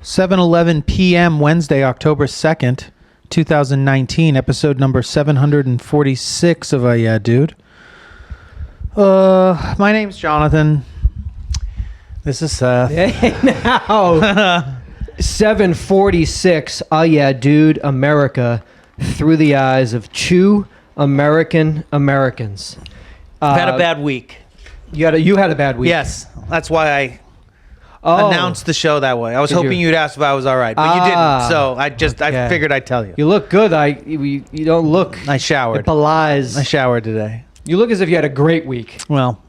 7:11 p.m. Wednesday, October 2nd, 2019, episode number 746 of Yeah Dude. My name's Jonathan. This is Seth. Hey, now 746 Yeah Dude America through the eyes of two Americans. I've had a bad week. You had a bad week. Yes, that's why I announced the show that way. I was hoping you'd ask if I was all right, but you didn't. So I figured I'd tell you. You look good. You don't look. I showered. It belies. I showered today. You look as if you had a great week. Well,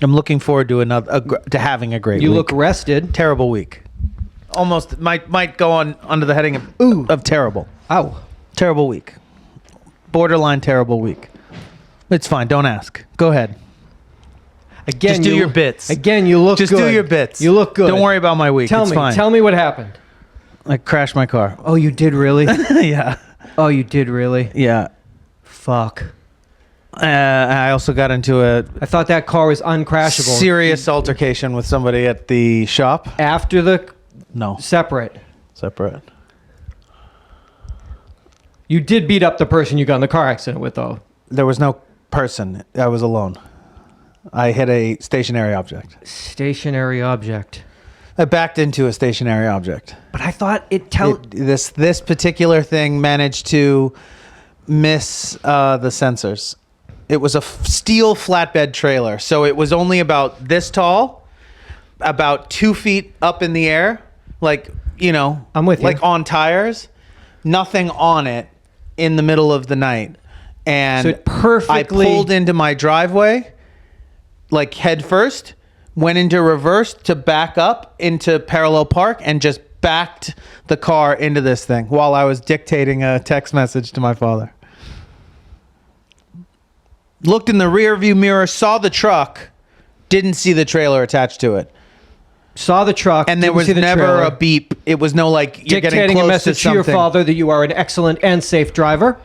I'm looking forward to to having a great week. You look rested. Terrible week. Almost might go on under the heading of terrible. Ow. Terrible week. Borderline terrible week. It's fine. Don't ask. Go ahead. Again, just do your bits. Again, you look good. Just do your bits. You look good. Don't worry about my week. It's fine. Tell me what happened. I crashed my car. Oh, you did really? Yeah. Oh, you did really? Yeah. Fuck. I also got into I thought that car was uncrashable. serious altercation with somebody at the shop. After the... No. Separate. You did beat up the person you got in the car accident with, though. There was no person. I was alone. I hit a stationary object. Stationary object. I backed into a stationary object. But I thought this particular thing managed to miss the sensors. It was a steel flatbed trailer, so it was only about this tall, about 2 feet up in the air, like, I'm with you. Like on tires, nothing on it in the middle of the night. And so it perfectly... I pulled into my driveway, like head first, went into reverse to back up into parallel park, and just backed the car into this thing while I was dictating a text message to my father. Looked in the rear view mirror, saw the truck, didn't see the trailer attached to it. Saw the truck, and there was never a beep. It was no like you're dictating getting close a message to your father that you are an excellent and safe driver.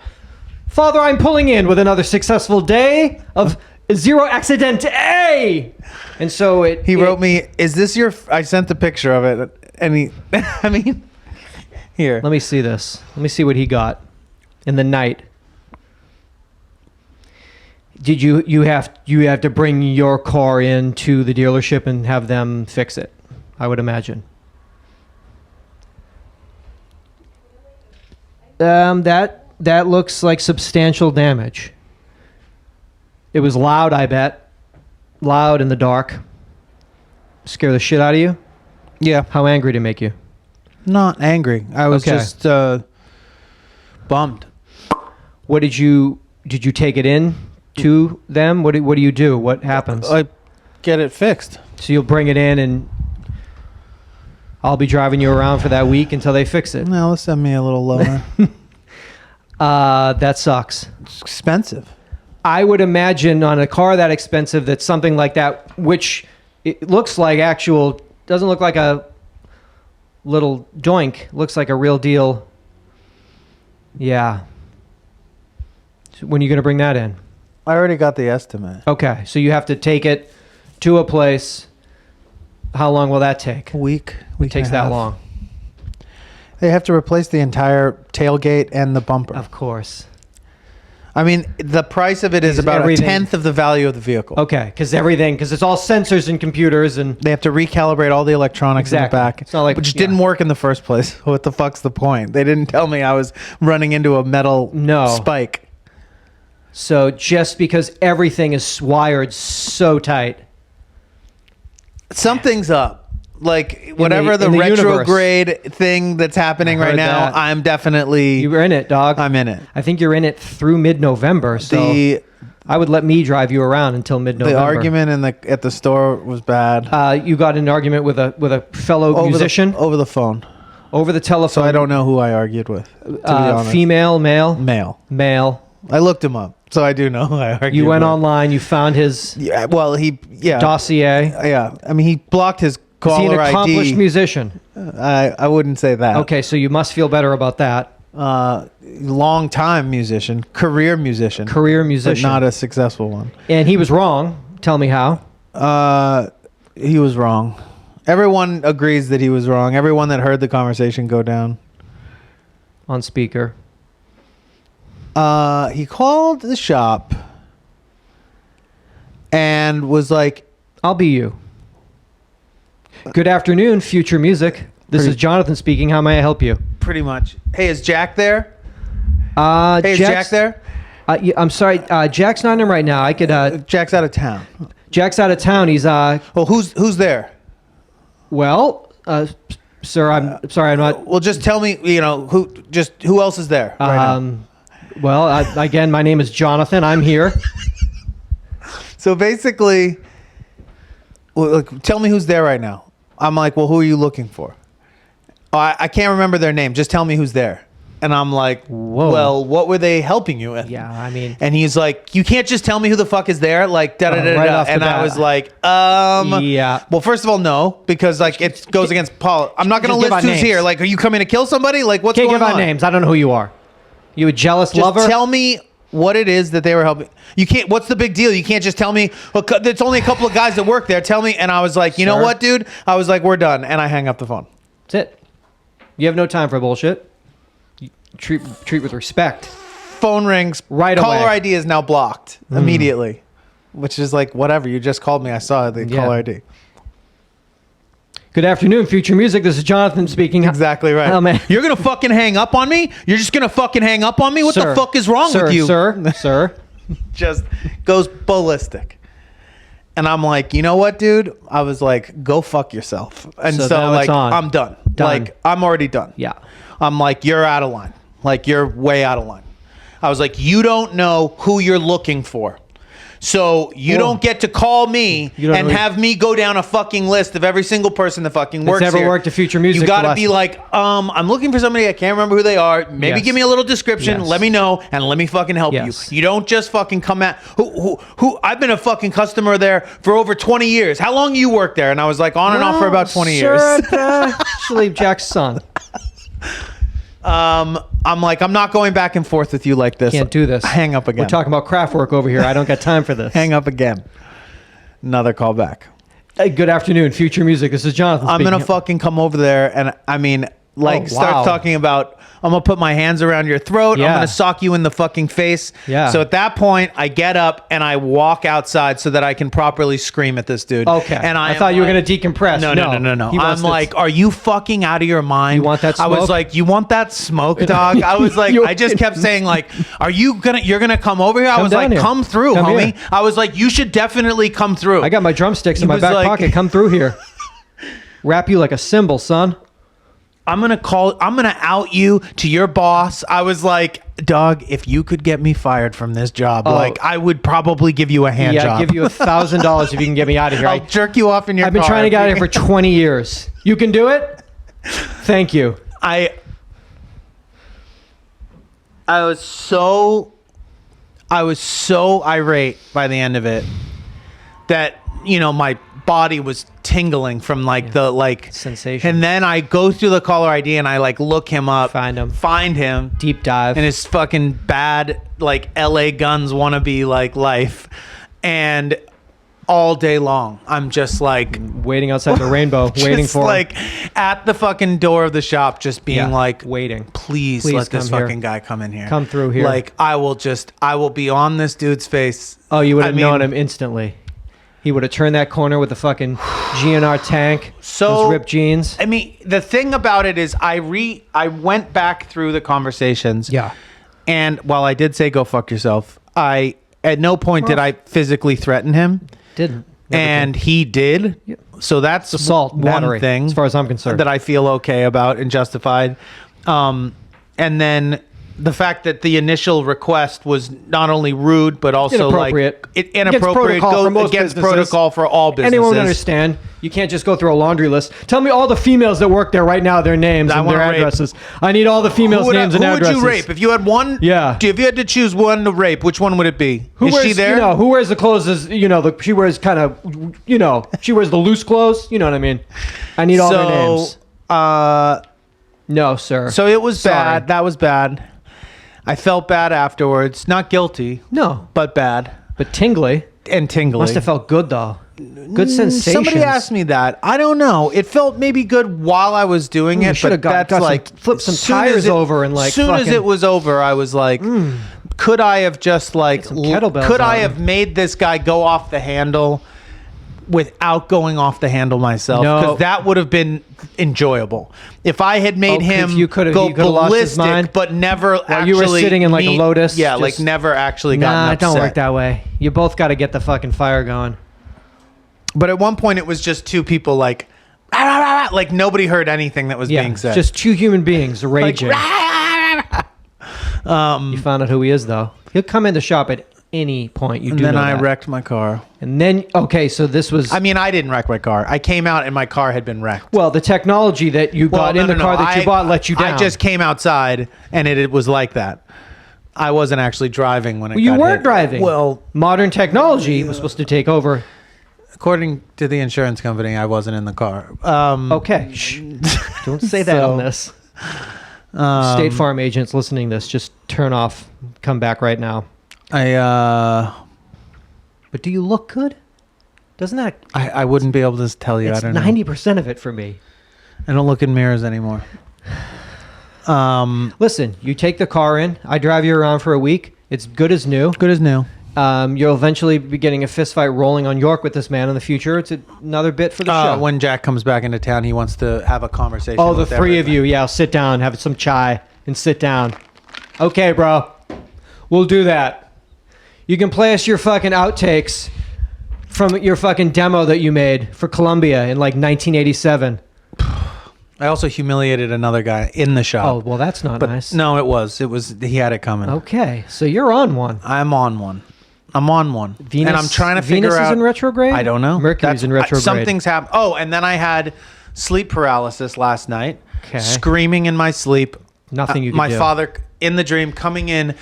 Father, I'm pulling in with another successful day of zero accident. And so he wrote me, "Is this your?" I sent the picture of it, and he, I mean, here. Let me see this. Let me see what he got in the night. Did you have to bring your car in to the dealership and have them fix it? I would imagine. That looks like substantial damage. It was loud, I bet. Loud in the dark. Scare the shit out of you? Yeah. How angry did it make you? Not angry. I was just bummed. What did you take it in to them? What do you do? What happens? I get it fixed. So you'll bring it in and I'll be driving you around for that week until they fix it. No, let's send me a little lower. That sucks. It's expensive. I would imagine on a car that expensive that something like that, which it looks like doesn't look like a little doink, looks like a real deal. Yeah. So when are you going to bring that in? I already got the estimate. Okay, so you have to take it to a place. How long will that take? A week. It takes that long. They have to replace the entire tailgate and the bumper. Of course. I mean, the price of it is about a tenth of the value of the vehicle. Okay, because it's all sensors and computers, and they have to recalibrate all the electronics in the back. It's not like, which didn't work in the first place. What the fuck's the point? They didn't tell me I was running into a metal spike. So just because everything is wired so tight, something's up. Like whatever the retrograde thing that's happening right now, I'm definitely... You're in it, dog. I'm in it. I think you're in it through mid-November, so I would let me drive you around until mid-November. The argument at the store was bad. You got in an argument with a fellow musician? Over the phone. Over the telephone. So I don't know who I argued with, to be honest. Female, male? Male. I looked him up, so I do know who I argued with. You went online, you found his dossier. Yeah. I mean, he blocked his caller ID. Is he an accomplished musician? I wouldn't say that. Okay, so you must feel better about that. Long time musician, career musician, but not a successful one. And he was wrong. Tell me how. He was wrong, Everyone agrees that he was wrong. Everyone that heard the conversation go down. On speaker. He called the shop and was like, I'll be you. Good afternoon, Future Music. This is Jonathan speaking. How may I help you? pretty much. Hey, is Jack there? Hey, is Jack there? Yeah, I'm sorry. Jack's not in right now. I could. Jack's out of town. Jack's out of town. He's. Well, who's there? Well, sir, I'm sorry. I'm not. Well, just tell me. Who else is there? Right now? Well, again, my name is Jonathan. I'm here. So basically, tell me who's there right now. I'm like, well, who are you looking for? Oh, I can't remember their name. Just tell me who's there. And I'm like, whoa. Well, what were they helping you with? Yeah, I mean. And he's like, you can't just tell me who the fuck is there. Like, da da da da. And I was like, yeah. Well, first of all, no, because like it goes against Paul. I'm not going to list who's here. Like, are you coming to kill somebody? Like, what's going on? Can't give out names. I don't know who you are. You a jealous lover? Just tell me what it is that they were helping. You can't. What's the big deal? You can't just tell me. It's only a couple of guys that work there. Tell me. And I was like, you know what, dude? I was like, we're done. And I hang up the phone. That's it. You have no time for bullshit. You treat with respect. Phone rings. Right away. Caller ID is now blocked immediately, which is like, whatever. You just called me. I saw the caller ID. Good afternoon, Future Music. This is Jonathan speaking. Exactly right. Oh, man. You're going to fucking hang up on me? You're just going to fucking hang up on me? What the fuck is wrong with you? Sir. Just goes ballistic. And I'm like, you know what, dude? I was like, go fuck yourself. And so like, I'm done. Like, I'm already done. Yeah. I'm like, you're out of line. Like, you're way out of line. I was like, you don't know who you're looking for. So you don't get to call me and have me go down a fucking list of every single person that fucking works here. Never worked at Future Music. You got to be like, I'm looking for somebody. I can't remember who they are. Maybe give me a little description. Let me know and let me fucking help you. You don't just fucking come at who. I've been a fucking customer there for over 20 years. How long you worked there? And I was like, on and off for about 20 years. Actually, Jack's son. I'm like, I'm not going back and forth with you like this. Can't do this. Hang up again. We're talking about craft work over here. I don't got time for this. Hang up again. Another call back. Hey, good afternoon, Future Music. This is Jonathan speaking. I'm going to fucking come over there and I mean, like, start talking about, I'm going to put my hands around your throat. I'm going to sock you in the fucking face. Yeah. So at that point, I get up and I walk outside so that I can properly scream at this dude. Okay. And I thought you were going to decompress. No. I'm like, are you fucking out of your mind? You want that smoke? I was like, you want that smoke, dog? I was like, I just kept saying like, you're going to come over here? I was like, come through, homie. I was like, you should definitely come through. I got my drumsticks in my back pocket. Come through here. Wrap you like a cymbal, son. I'm going to out you to your boss. I was like, dog, if you could get me fired from this job, like I would probably give you a hand job. Yeah, give you $1,000 if you can get me out of here. I'll jerk you off in your car. I've been trying to get out of here for 20 years. You can do it? Thank you. I was so irate by the end of it that, my body was tingling from like the sensation. And then I go through the caller ID and I like look him up, find him, deep dive, and his fucking bad like LA Guns wannabe like life, and all day long I'm just like waiting outside the rainbow, waiting for like at the fucking door of the shop, just being like waiting. Please let this fucking guy come in here. Come through here. Like I will be on this dude's face. Oh, you would have known him instantly. He would have turned that corner with the fucking GNR tank, those ripped jeans. I mean, the thing about it is I went back through the conversations. Yeah. And while I did say go fuck yourself, at no point did I physically threaten him. Didn't. And he did. Yep. So that's assault, battery, thing as far as I'm concerned, that I feel okay about and justified. And then the fact that the initial request was not only rude but also inappropriate. Inappropriate, goes against protocol for all businesses. Anyone would understand. You can't just go through a laundry list. Tell me all the females that work there right now, their names and their addresses. I need all the females' names and addresses. Who would you rape if you had one? Yeah. If you had to choose one to rape, which one would it be? Is she there? Who wears the clothes? She wears kind of, she wears the loose clothes. You know what I mean? I need all their names. No, sir. So it was bad. That was bad. I felt bad afterwards. Not guilty. No. But bad. But tingly. And tingly. Must have felt good, though. Good sensations. Somebody asked me that. I don't know. It felt maybe good while I was doing it, should have but that's like flipped some soon tires as it- over and like As soon as fucking- it was over, I was like, could I have just like some kettlebells could I on. have made this guy go off the handle without going off the handle myself? No. Because that would have been enjoyable. If I had made him you could've- go he could've lost his ballistic, mind? but never While actually you were sitting in like a Lotus, yeah, just- like never actually Nah, gotten it upset. don't work that way. You both got to get the fucking fire going. But at one point, it was just two people like, "Rah, rah, rah, rah," like nobody heard anything that was Yeah, being said. just two human beings like, raging. "Rah, rah, rah, rah." You found out who he is, though. He'll come in the shop at any point. You And do then know I that. wrecked my car. And then, okay, so this was... I mean, I didn't wreck my car. I came out and my car had been wrecked. well, the technology that you got in the car that you bought let you down. I just came outside and it was like that. I wasn't actually driving when it Well, you got weren't hit. driving. Well, Modern technology was supposed to take over. according to the insurance company, I wasn't in the car. Okay. Shh. Don't say that So, on this. State Farm agents listening to this, just turn off. Come back right now. But do you look good? Doesn't that... I wouldn't be able to tell you. It's I don't know. 90% of it for me. I don't look in mirrors anymore. Listen, you take the car in. I drive you around for a week. It's good as new. Good as new. You'll eventually be getting a fist fight rolling on York with this man in the future. It's another bit for the show. When Jack comes back into town, he wants to have a conversation. Oh, the with three of everybody. you. Yeah, I'll sit down, have some chai, and sit down. Okay, bro. We'll do that. You can play us your fucking outtakes from your fucking demo that you made for Columbia in like 1987. I also humiliated another guy in the shop. Oh, well, that's not but nice. no, it was. He had it coming. Okay, so you're on one. I'm on one. Venus, and I'm trying to Venus figure out. is in retrograde? I don't know. Mercury's in retrograde. Something's happened. Oh, and then I had sleep paralysis last night. Okay. Screaming in my sleep. Nothing you could My do. father in the dream coming in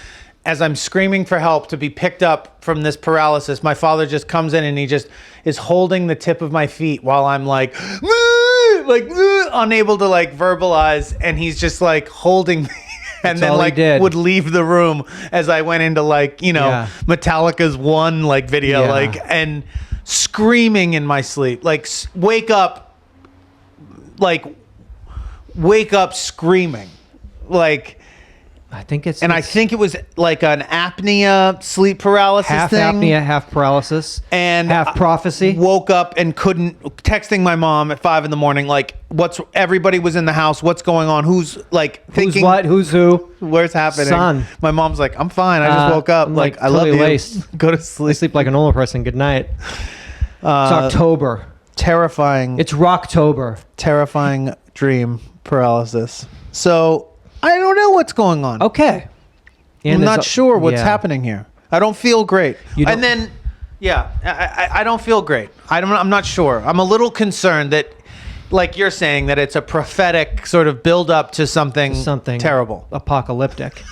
as I'm screaming for help to be picked up from this paralysis. My father just comes in and he just is holding the tip of my feet while I'm like unable to like verbalize, and he's just like holding me. And That's then all he like did. would leave the room as I went into like, Yeah. Metallica's One like video, Yeah. like, and screaming in my sleep, like wake up screaming, like, I think it's... and I think it was like an apnea sleep paralysis half thing. apnea, half paralysis, And half prophecy. Woke up and couldn't, texting my mom at 5 a.m, like, everybody was in the house, what's going on, who's like thinking, Who's what? Who's who? where's happening? Son. My mom's like, I'm fine, I just woke up, I'm, like, like, I love totally you. laced. Go to I sleep. sleep like a normal person. Good night. It's October. Terrifying It's Rocktober. terrifying dream paralysis. So I don't know what's going on. Okay. I'm not sure what's yeah. happening here. I don't feel great. You don't- And then, yeah, I don't feel great. I'm not sure. I'm a little concerned that, like you're saying, that it's a prophetic sort of build up to something terrible. Apocalyptic.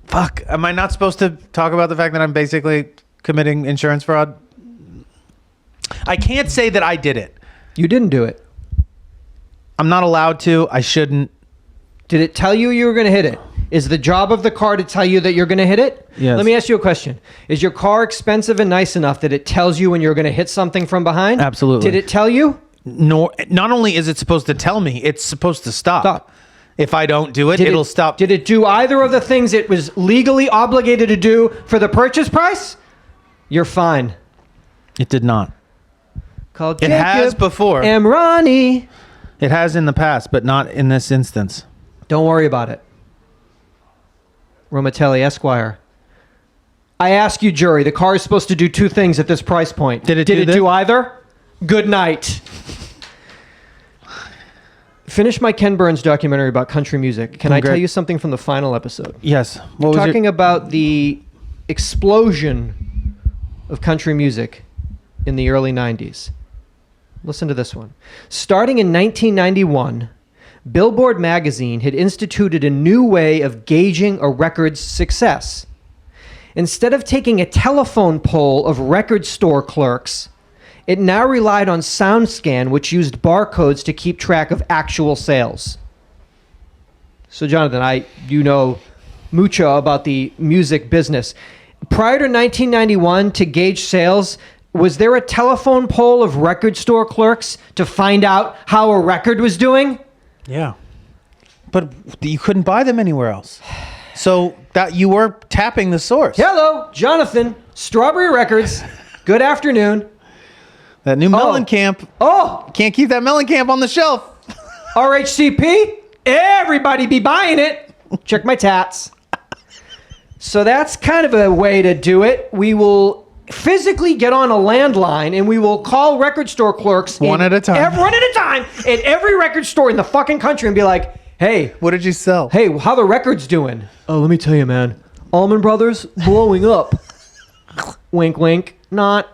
Fuck. Am I not supposed to talk about the fact that I'm basically committing insurance fraud? I can't say that I did it. You didn't do it. I'm not allowed to. I shouldn't. Did it tell you were going to hit it? Is the job of the car to tell you that you're going to hit it? Yes. Let me ask you a question. Is your car expensive and nice enough that it tells you when you're going to hit something from behind? Absolutely. Did it tell you? Not only is it supposed to tell me, it's supposed to stop. Stop. If I don't do it, it'll stop. Did it do either of the things it was legally obligated to do for the purchase price? You're fine. It did not. Call It has before. Ronnie. It has in the past, but not in this instance. Don't worry about it. Romatelli, Esquire. I ask you, jury, the car is supposed to do two things at this price point. Did it do this? either? Good night. Finish my Ken Burns documentary about country music. Can I tell you something from the final episode? Yes. What was Talking about the explosion of country music in the early 90s. Listen to this one. Starting in 1991, Billboard magazine had instituted a new way of gauging a record's success. Instead of taking a telephone poll of record store clerks, it now relied on SoundScan, which used barcodes to keep track of actual sales. So, Jonathan, you know mucho about the music business. prior to 1991, to gauge sales, was there a telephone poll of record store clerks to find out how a record was doing? Yeah. But you couldn't buy them anywhere else. So that you were tapping the source. Hello, Jonathan, Strawberry Records. Good afternoon. That new Mellencamp. Oh, Can't keep that Mellencamp on the shelf. RHCP? Everybody be buying it. Check my tats. So that's kind of a way to do it. We will physically get on a landline and we will call record store clerks one at a time at every record store in the fucking country and be like, hey, what did you sell? Hey, how the record's doing? Oh, let me tell you, man. Allman Brothers blowing up. Wink, wink. Not.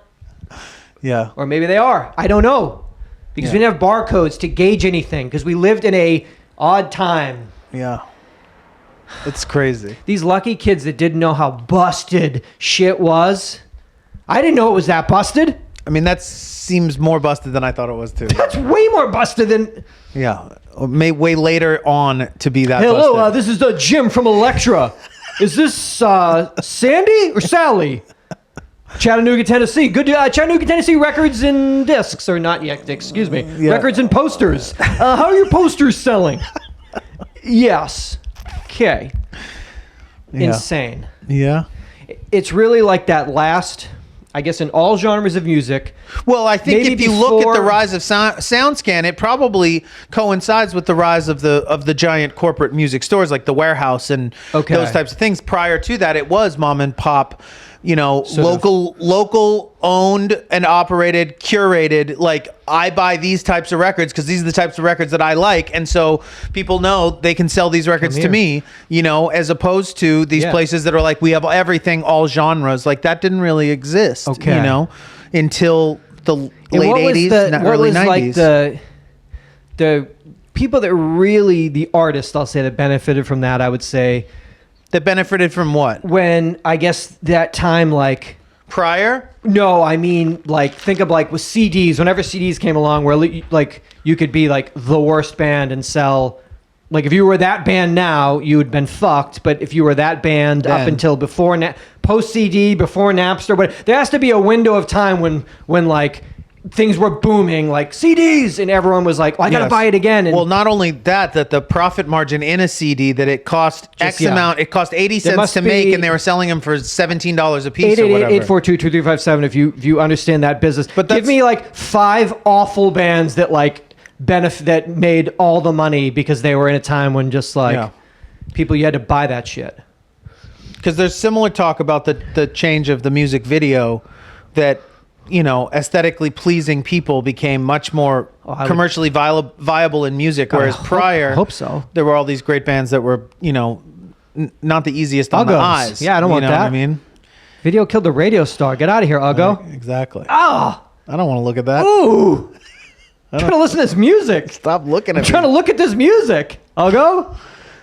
Yeah. Or maybe they are. I don't know. Because we didn't have barcodes to gauge anything because we lived in a odd time. Yeah. It's crazy. These lucky kids that didn't know how busted shit was. I didn't know it was that busted. I mean, that seems more busted than I thought it was, too. That's way more busted than... Yeah. Way later on to be that Hello, busted. this is the Jim from Electra. Is this Sandy or Sally? Chattanooga, Tennessee. Good. Chattanooga, Tennessee records and discs, or not yet. Excuse me. Yeah. Records and posters. How are your posters selling? Yes. Okay. Yeah. Insane. Yeah. It's really like that last, I guess, in all genres of music. Well, I think Maybe if you look at the before- rise of SoundScan, it probably coincides with the rise of the giant corporate music stores like the Warehouse and Okay. those types of things. Prior to that, it was mom and pop, Sort local owned and operated, curated. Like, I buy these types of records because these are the types of records that I like, and so people know they can sell these records to me. As opposed to these places that are like, we have everything, all genres. Like, that didn't really exist. Okay. Until the And late what was 80s, the- what early was 90s. like the people that really, the artists, I'll say, that benefited from that, I would say, that benefited from what? when I guess that time, like, Prior? no, I mean, like, think of like with CDs, whenever CDs came along, where like you could be like the worst band and sell, like, if you were that band now, you had been fucked. But if you were that band up Then. until before post CD, before Napster, but there has to be a window of time when like things were booming, like CDs, and everyone was like, I gotta buy it again. And Well, not only that the profit margin in a CD, that it cost X amount, it cost 80 cents must to make, be- and they were selling them for $17 a piece or whatever. 888-842-2357 if you understand that business. But Give me like 5 awful bands that like that made all the money because they were in a time when just like people, you had to buy that shit. Because there's similar talk about the change of the music video, that aesthetically pleasing people became much more commercially viable in music, whereas prior, I hope so. there were all these great bands that were not the easiest on the Uggos. eyes. Yeah, I don't want know that. what I mean, Video killed the radio star. Get out of here, Uggo. Exactly. Ah, I don't want to look at that. ooh. I'm trying to listen to this music. Stop looking at I'm me. trying to look at this music. Uggo.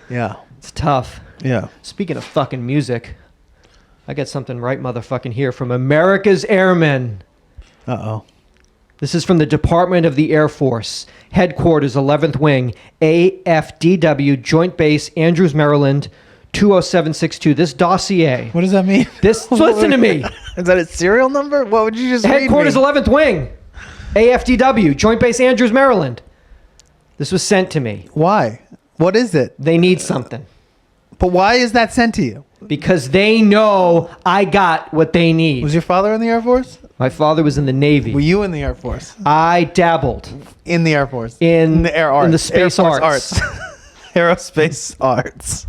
Yeah. It's tough. Yeah. Speaking of fucking music, I got something right motherfucking here from America's Airmen. Uh-oh. This is from the Department of the Air Force, Headquarters, 11th Wing, AFDW, Joint Base, Andrews, Maryland, 20762. This dossier. What does that mean? Listen to me. Is that a serial number? What would you just Headquarters, read me? 11th Wing, AFDW, Joint Base, Andrews, Maryland. This was sent to me. Why? What is it? They need something. But why is that sent to you? Because they know I got what they need. Was your father in the Air Force? My father was in the Navy. Were you in the Air Force? I dabbled In the Air Force? in the Air Arts? in the space Air Force arts. Aerospace arts.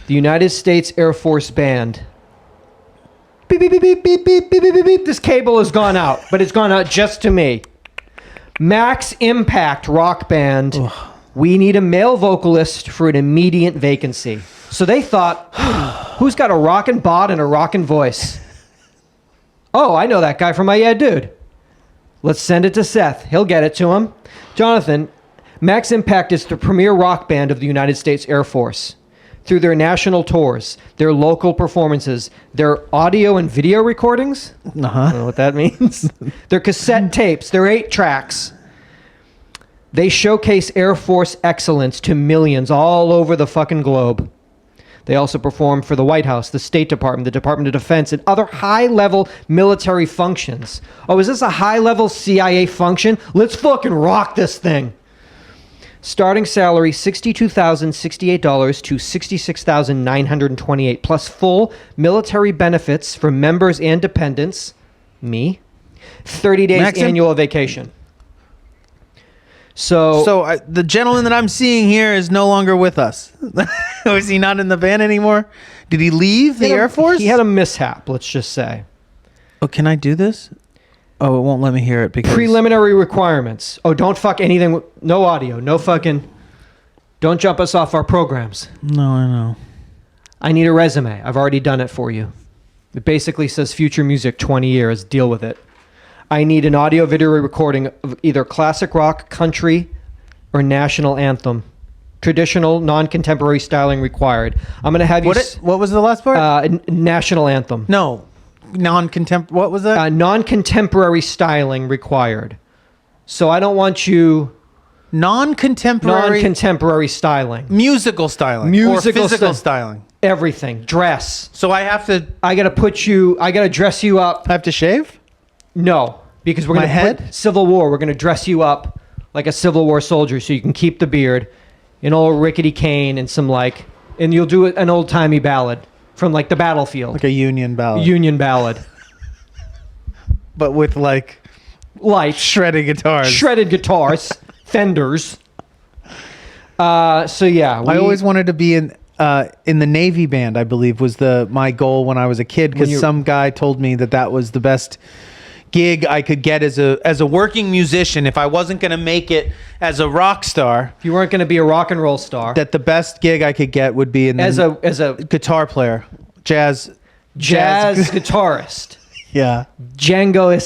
The United States Air Force Band. Beep, beep, beep, beep, beep, beep, beep, beep, beep. This cable has gone out, but it's gone out just to me. Max Impact Rock Band. We need a male vocalist for an immediate vacancy. So they thought, who's got a rockin' bod and a rockin' voice? Oh, I know that guy from UhhYeahDude. Let's send it to Seth. He'll get it to him. Jonathan, Max Impact is the premier rock band of the United States Air Force. Through their national tours, their local performances, their audio and video recordings. I don't know what that means. Their cassette tapes, their 8 tracks. They showcase Air Force excellence to millions all over the fucking globe. They also perform for the White House, the State Department, the Department of Defense, and other high-level military functions. Oh, is this a high-level CIA function? Let's fucking rock this thing. Starting salary $62,068 to $66,928, plus full military benefits for members and dependents. Me. 30 days Maxim? annual vacation. So The gentleman that I'm seeing here is no longer with us. Is he not in the band anymore? Did he leave the Air Force? He had a mishap, let's just say. Oh, can I do this? Oh, it won't let me hear it because... Preliminary requirements. Oh, don't fuck anything. No audio. No fucking... Don't jump us off our programs. No, I know. I need a resume. I've already done it for you. It basically says future music 20 years. Deal with it. I need an audio video recording of either classic rock, country, or national anthem. Traditional, non-contemporary styling required. I'm going to have you... What was the last part? National anthem. No. Non-contemporary... What was that? Non-contemporary styling required. So I don't want you... Non-contemporary styling. Musical styling. Musical or physical styling. Everything. Dress. So I have to... I got to dress you up. I have to shave? No, because we're going to put Civil War. We're going to dress you up like a Civil War soldier so you can keep the beard, an old rickety cane, and and you'll do an old-timey ballad from like the battlefield. Like a Union ballad. Union ballad. But with like shredded guitars. Shredded guitars. Fenders. So yeah. I always wanted to be in the Navy band, I believe, was my goal when I was a kid, because some guy told me that was the best gig I could get as a working musician if I wasn't going to make it as a rock star. If you weren't going to be a rock and roll star. That the best gig I could get would be as a guitar player, jazz guitarist. Yeah. Django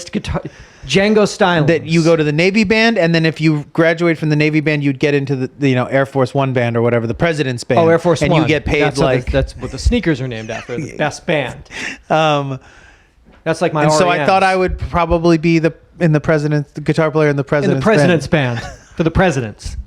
styling. That you go to the Navy band, and then if you graduate from the Navy band, you'd get into the Air Force One band or whatever, the President's band. Oh, Air Force One. And you get paid that's what the sneakers are named after, the best band. That's like my and REMs. So I thought I would probably be the guitar player in the President's band. For the presidents.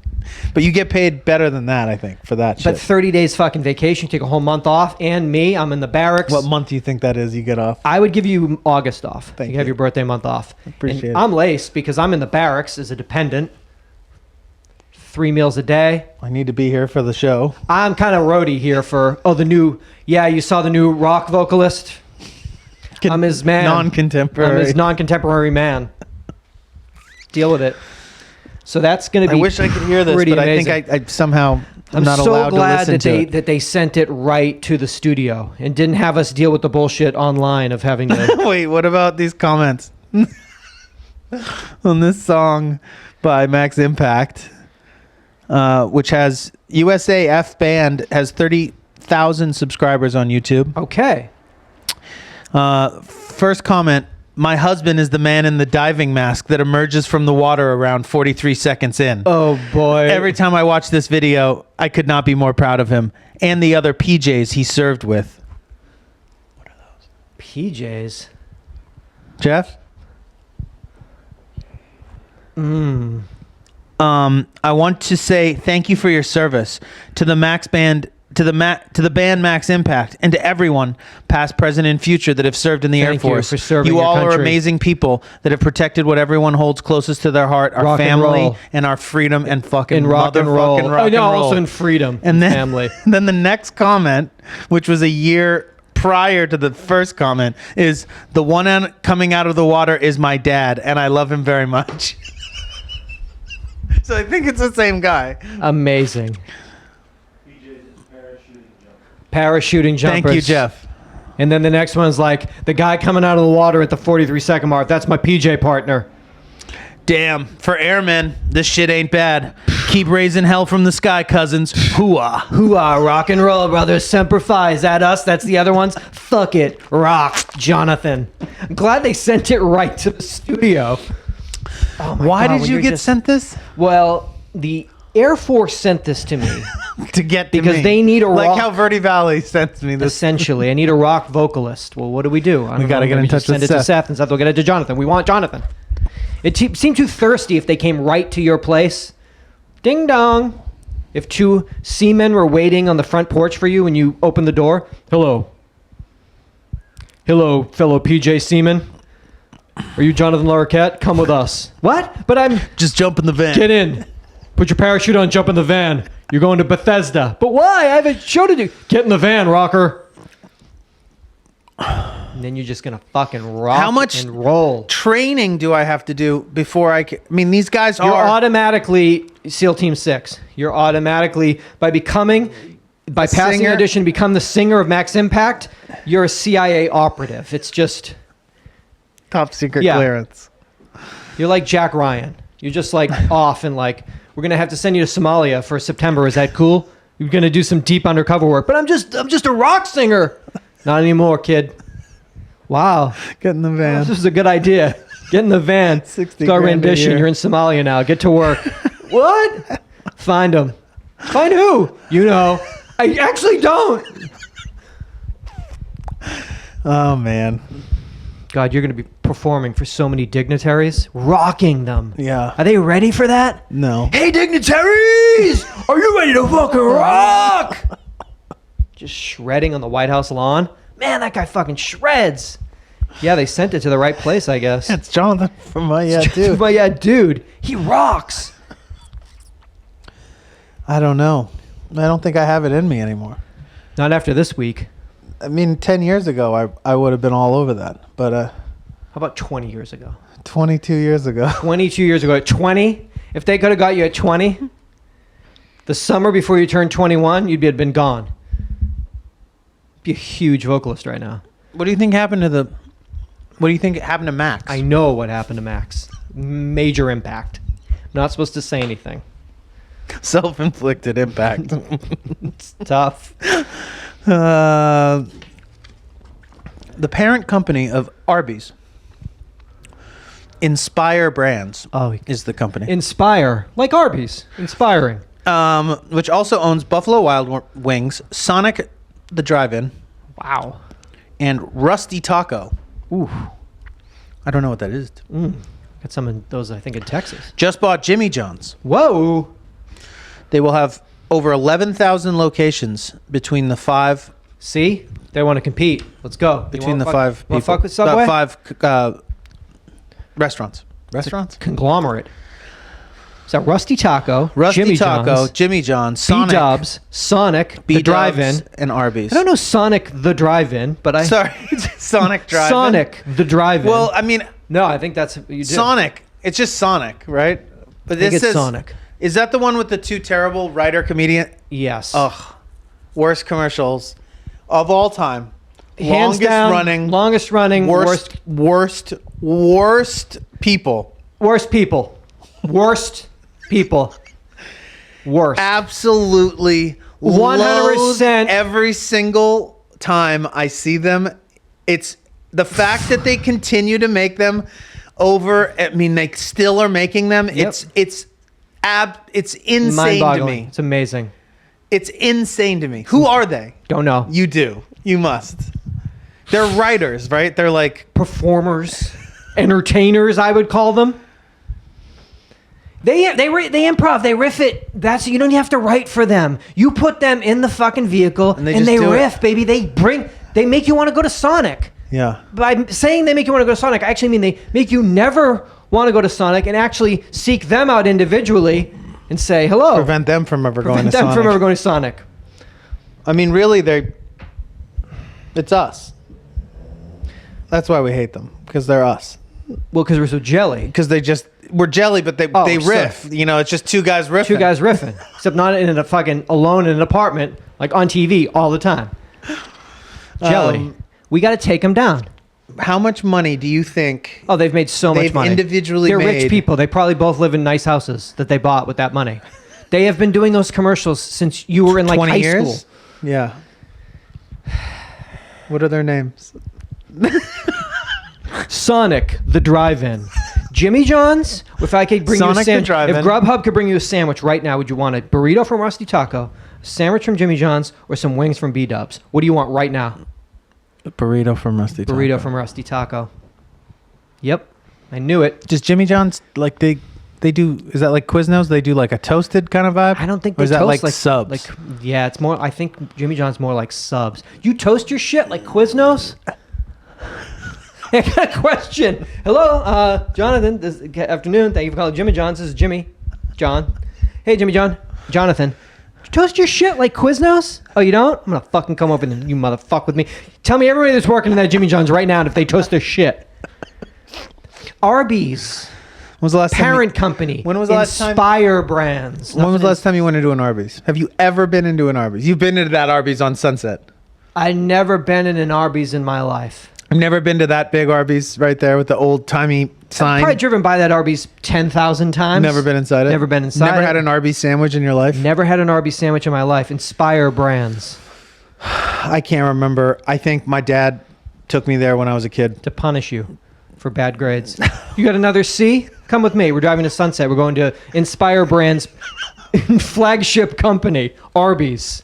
But you get paid better than that, I think, for that shit. But 30 days fucking vacation, take a whole month off, and I'm in the barracks. What month do you think that is you get off? I would give you August off. Thank you. Have your birthday month off. Appreciate it. I'm laced because I'm in the barracks as a dependent. 3 meals a day. I need to be here for the show. I'm kind of roadie here for, you saw the new rock vocalist? I'm his man. Non-contemporary. I'm his non-contemporary man. Deal with it. So that's going to be. I wish I could hear this, but amazing. I think I somehow I'm not so allowed glad to listen to it. that they sent it right to the studio and didn't have us deal with the bullshit online of having to. Wait, what about these comments on this song by Max Impact, which has USAF Band has 30,000 subscribers on YouTube. Okay. First comment. My husband is the man in the diving mask that emerges from the water around 43 seconds in. Oh, boy. Every time I watch this video, I could not be more proud of him and the other PJs he served with. What are those? PJs? Jeff? I want to say thank you for your service to the Max Band, to the band Max Impact, and to everyone, past, present, and future, that have served in the Air Force. You for serving you your all country. are amazing people that have protected what everyone holds closest to their heart: our rock family and our freedom and fucking rock and roll. Also in freedom and then, family. And then the next comment, which was a year prior to the first comment, is the one coming out of the water is my dad, and I love him very much. So I think it's the same guy. Amazing. Parachuting jumpers. Thank you, Jeff. And then the next one's like the guy coming out of the water at the 43-second mark. That's my PJ partner. Damn, for airmen, this shit ain't bad. Keep raising hell from the sky, cousins. Hooah. Hooah, rock and roll, brothers. Semper Fi. Is that us? That's the other ones? Fuck it. Rock, Jonathan. I'm glad they sent it right to the studio. Oh my Why God, did you get sent this? Well, the Air Force sent this to me. To get to because me. They need a like rock. How Verde Valley sent me this. Essentially, I need a rock vocalist. Well, what do? We got to get in touch with Send it to Seth, and Seth will get it to Jonathan. We want Jonathan. It seemed too thirsty if they came right to your place. Ding dong. If two seamen were waiting on the front porch for you when you open the door, hello. Hello, fellow PJ seaman. Are you Jonathan Larroquette? Come with us. What? But I'm... Just jump in the van. Get in. Put your parachute on, jump in the van. You're going to Bethesda. But why? I have a show to do. Get in the van, rocker. And then you're just going to fucking rock How much and roll. training do I have to do before I can... I mean, these guys You're are... automatically SEAL Team 6. You're automatically, by passing singer? the audition, become the singer of Max Impact, you're a CIA operative. It's just... Top secret Yeah. clearance. You're like Jack Ryan. You're just like off and like, we're going to have to send you to Somalia for September. Is that cool? You're going to do some deep undercover work. But I'm just a rock singer. Not anymore, kid. Wow. Get in the van. This is a good idea. Get in the van. 60 Start grand a rendition. year. You're in Somalia now. Get to work. What? Find them. Find who? You know. I actually don't. Oh, man. God, you're going to be performing for so many dignitaries, rocking them. Yeah. Are they ready for that? No. Hey, dignitaries! Are you ready to fucking rock? Just shredding on the White House lawn. Man, that guy fucking shreds. Yeah, they sent it to the right place, I guess. It's Jonathan from my dude. But yeah, dude, he rocks. I don't know. I don't think I have it in me anymore. Not after this week. I mean, 10 years ago, I would have been all over that. But How about 20 years ago? 22 years ago. 22 years ago at 20? If they could have got you at 20, the summer before you turned 21, you'd have been gone. Be a huge vocalist right now. What do you think happened to What do you think happened to Max? I know what happened to Max. Major impact. Not supposed to say anything. Self-inflicted impact. It's tough. The parent company of Arby's, Inspire Brands, is the company. Inspire. Like Arby's. Inspiring. Which also owns Buffalo Wild Wings, Sonic the Drive-In, Wow. and Rusty Taco. Ooh. I don't know what that is. Got some of those, I think, in Texas. Just bought Jimmy John's. Whoa. They will have over 11,000 locations between the five. See? They want to compete. Let's go. Between the five people. Want to fuck with Subway? Five restaurants. Restaurants? Conglomerate. So Rusty Taco, Rusty Jimmy Taco, John's, Jimmy John's, Sonic, B-Dubs, Sonic, the B-Dubs, Drive-In. and Arby's. I don't know Sonic the Drive-In, but I... Sorry, Sonic Drive-In. Sonic the Drive-In. Well, I mean, no, I think that's what you did. Sonic. It's just Sonic, right? But I think this it's says Sonic. Is that the one with the two terrible writer-comedian? Yes. Ugh. Worst commercials of all time. Hands down, longest running, worst people. Worst people. Worst people. Worst. Absolutely 100%. Every single time I see them. It's the fact that they continue to make them over. I mean, they still are making them. Yep. It's insane to Mind-boggling. me. It's amazing. It's insane to me. Who are they? Don't know. You do. You must. They're writers, right? They're like Performers, entertainers, I would call them. They improv, they riff it. You don't have to write for them. You put them in the fucking vehicle and just they do riff, it. baby. They make you want to go to Sonic. Yeah. By saying they make you want to go to Sonic, I actually mean they make you never want to go to Sonic and actually seek them out individually and say hello. Prevent them from ever going to Prevent them Sonic. from ever going to Sonic. I mean, really, it's us. That's why we hate them, because they're us. Well, because we're so jelly. Because we're jelly, but they riff. so- You know, it's just two guys riffing. Two guys riffing, except not in a fucking alone in an apartment, like on TV all the time. Jelly. We got to take them down. How much money do you think? Oh, they've made so much They've money. individually They're made- rich people. They probably both live in nice houses that they bought with that money. They have been doing those commercials since you were in like 20 high years? school. Yeah. What are their names? Sonic the Drive-In. Jimmy John's, if I could bring Sonic you a the sandwich. Drive-In. If Grubhub could bring you a sandwich right now, would you want a burrito from Rusty Taco, a sandwich from Jimmy John's, or some wings from B-Dubs? What do you want right now? A burrito from Rusty Taco. Burrito from Rusty Taco. Yep. I knew it. Does Jimmy John's, like, They do. Is that like Quiznos? They do like a toasted kind of vibe. I don't think Or they is that toast like subs? Like, yeah, it's more. I think Jimmy John's more like subs. You toast your shit like Quiznos? I got a question. Hello, Jonathan. This afternoon. Thank you for calling Jimmy John's. This is Jimmy John. Hey, Jimmy John. Jonathan. You toast your shit like Quiznos? Oh, you don't? I'm gonna fucking come over and you motherfuck with me. Tell me everybody that's working in that Jimmy John's right now if they toast their shit. Arby's. When was the last Parent company. When was the last time? Inspire Brands. When was the last time you went into an Arby's? Have you ever been into an Arby's? You've been into that Arby's on Sunset. I've never been in an Arby's in my life. I've never been to that big Arby's right there with the old timey sign. I've probably driven by that Arby's 10,000 times. Never been inside it. Never been inside Never it. had an Arby's sandwich in your life. Never had an Arby's sandwich in my life. Inspire Brands. I can't remember. I think my dad took me there when I was a kid. To punish you for bad grades. You got another C? Come with me. We're driving to Sunset. We're going to Inspire Brands flagship company, Arby's.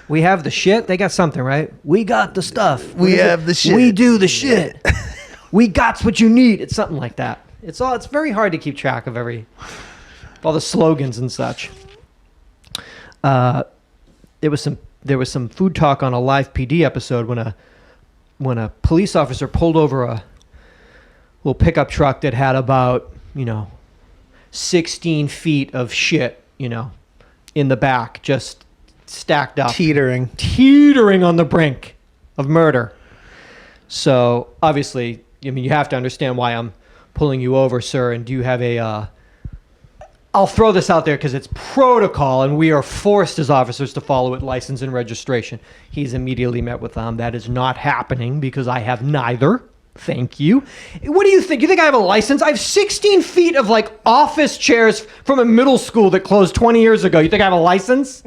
We have the shit. They got something, right? We got the stuff. We have the shit. We do the shit. We got what you need. It's something like that. It's very hard to keep track of all the slogans and such. There was some food talk on a live PD episode when a police officer pulled over a little pickup truck that had about 16 feet of shit in the back, just stacked up, teetering on the brink of murder. So obviously, you have to understand why I'm pulling you over, sir. And do you have I'll throw this out there because it's protocol and we are forced as officers to follow it, license and registration. He's immediately met with that is not happening because I have neither. Thank you. What do you think? You think I have a license? I have 16 feet of office chairs from a middle school that closed 20 years ago. You think I have a license?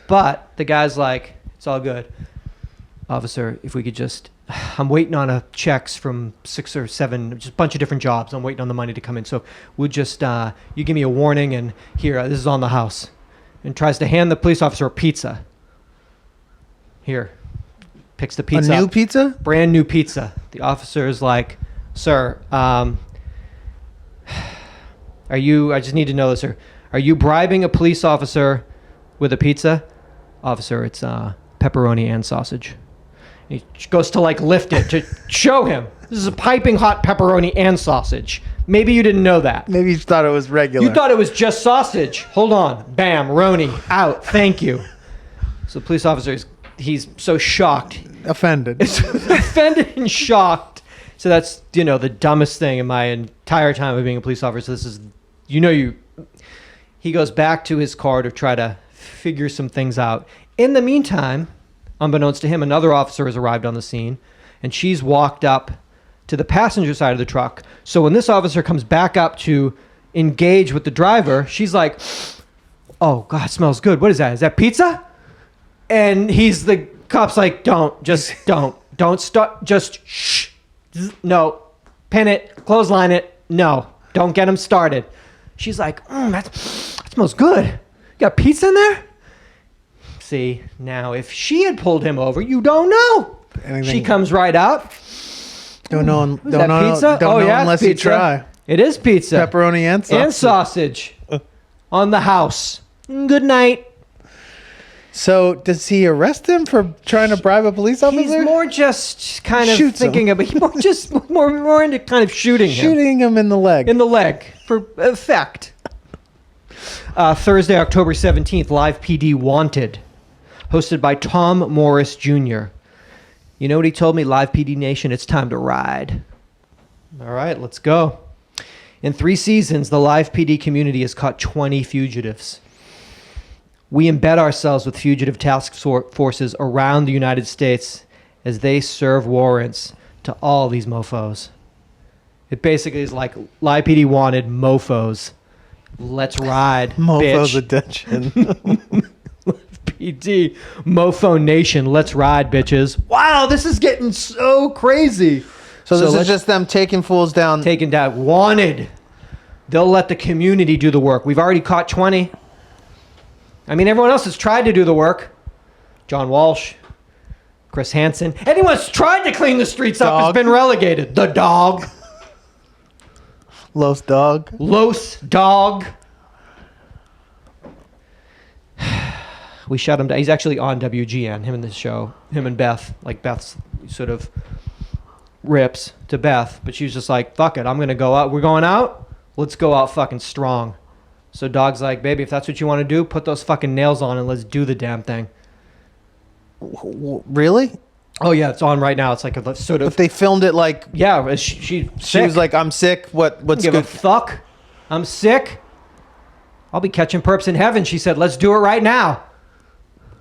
But the guy's like, it's all good. Officer, if we could just, I'm waiting on checks from 6 or 7, just a bunch of different jobs. I'm waiting on the money to come in. So we'll just, you give me a warning and here, this is on the house. And tries to hand the police officer a pizza. Here. Picks the pizza A new up. pizza? Brand new pizza. The officer is like, sir, I just need to know this, sir. Are you bribing a police officer with a pizza? Officer, it's pepperoni and sausage. He goes to lift it to show him. This is a piping hot pepperoni and sausage. Maybe you didn't know that. Maybe you thought it was regular. You thought it was just sausage. Hold on. Bam. Roni. Out. Thank you. So the police officer, he's so shocked. Offended. Offended and shocked. So that's, the dumbest thing in my entire time of being a police officer. This is, he goes back to his car to try to figure some things out. In the meantime, unbeknownst to him, another officer has arrived on the scene, and she's walked up to the passenger side of the truck. So when this officer comes back up to engage with the driver, she's like, oh, God, it smells good. What is that? Is that pizza? And the cop's like, don't start, just shh. No, pin it, clothesline it. No, don't get him started. She's like, that smells good. You got pizza in there? See, now if she had pulled him over, you don't know. She comes right up. Don't know. Is that pizza? Don't know yeah, unless pizza. you try. It is pizza. Pepperoni and sausage. And sausage. On the house. Good night. So does he arrest him for trying to bribe a police officer? He's more just kind of Shoots thinking him. about. He's more into kind of shooting him. Shooting him in the leg. In the leg for effect. Thursday, October 17th, Live PD Wanted, hosted by Tom Morris Jr. You know what he told me? Live PD Nation, it's time to ride. All right, let's go. In 3 seasons, the Live PD community has caught 20 fugitives. We embed ourselves with fugitive task forces around the United States as they serve warrants to all these mofos. It basically is like Live PD Wanted mofos. Let's ride, Mofo's bitch. Edition. PD, Mofo Nation, let's ride, bitches. Wow, this is getting so crazy. So this is just them taking fools down. Taken down. Wanted. They'll let the community do the work. We've already caught 20. I mean, everyone else has tried to do the work. John Walsh, Chris Hansen. Anyone who's tried to clean the streets up has been relegated. The dog. Los Dog. Los Dog. We shut him down. He's actually on WGN, him and the show. Him and Beth. Like, Beth's sort of rips to Beth. But she was just like, fuck it, I'm going to go out. We're going out? Let's go out fucking strong. So Dog's like, baby, if that's what you want to do, put those fucking nails on and let's do the damn thing. Really? Oh, yeah, it's on right now. It's like a sort of... But they filmed it like... Yeah, she was like, I'm sick. What's give good? a fuck. I'm sick. I'll be catching perps in heaven. She said, let's do it right now.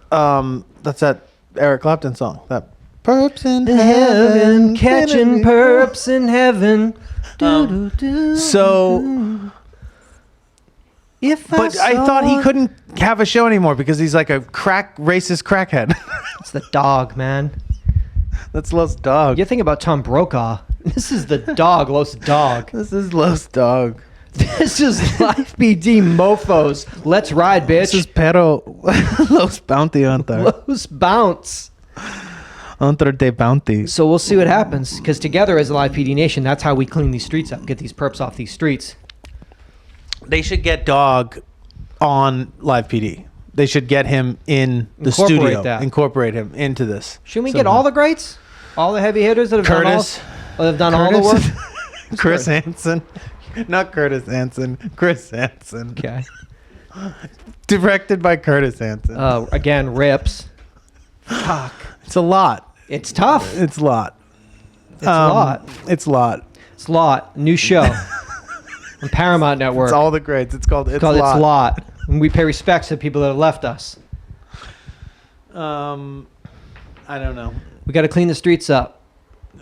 That's that Eric Clapton song. That perps in Heaven, catching perps in heaven. So, If but I thought he couldn't have a show anymore because he's like a racist crackhead. It's the dog, man. That's Los Dog. You think about Tom Brokaw. This is the dog, Los Dog. This is Los Dog. This is Life PD mofos. Let's ride, bitch. This is Pero Los Bounty Hunter. Los Bounce. Hunter de Bounty. So we'll see what happens. Because together as a Live PD Nation, that's how we clean these streets up. Get these perps off these streets. They should get Dog on Live PD. They should get him in the studio. Incorporate him into this. Shouldn't we get all the greats? All the heavy hitters that have done all the work? Chris Hansen. Not Curtis Hanson. Chris Hansen. Okay. Directed by Curtis Hanson. Again, rips. Fuck. It's a lot. It's tough. It's a lot. It's a lot. It's a lot. It's a lot. New show on Paramount Network. It's all the grades. It's called It's It's a Lot. Lot. And we pay respects to people that have left us. I don't know. We got to clean the streets up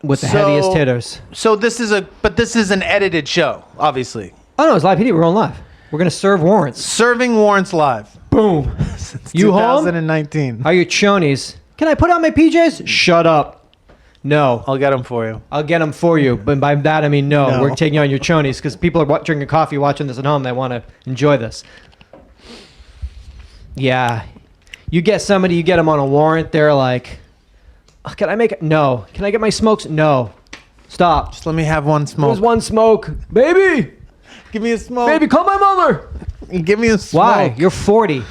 with the heaviest hitters. So this is an edited show, obviously. Oh no, it's Live PD. We're on live. We're gonna serve warrants. Serving warrants live. Boom. Since You home? 2019. How you chonies? Can I put on my PJs? Shut up. No. I'll get them for you. I'll get them for you. But by that, I mean no. No. We're taking on your chonies because people are drinking coffee, watching this at home. They want to enjoy this. Yeah. You get somebody, you get them on a warrant. They're like, oh, can I make it? No. Can I get my smokes? No. Stop. Just let me have one smoke. There's one smoke. Baby. Give me a smoke. Baby, call my mother. Give me a smoke. Why? You're 40.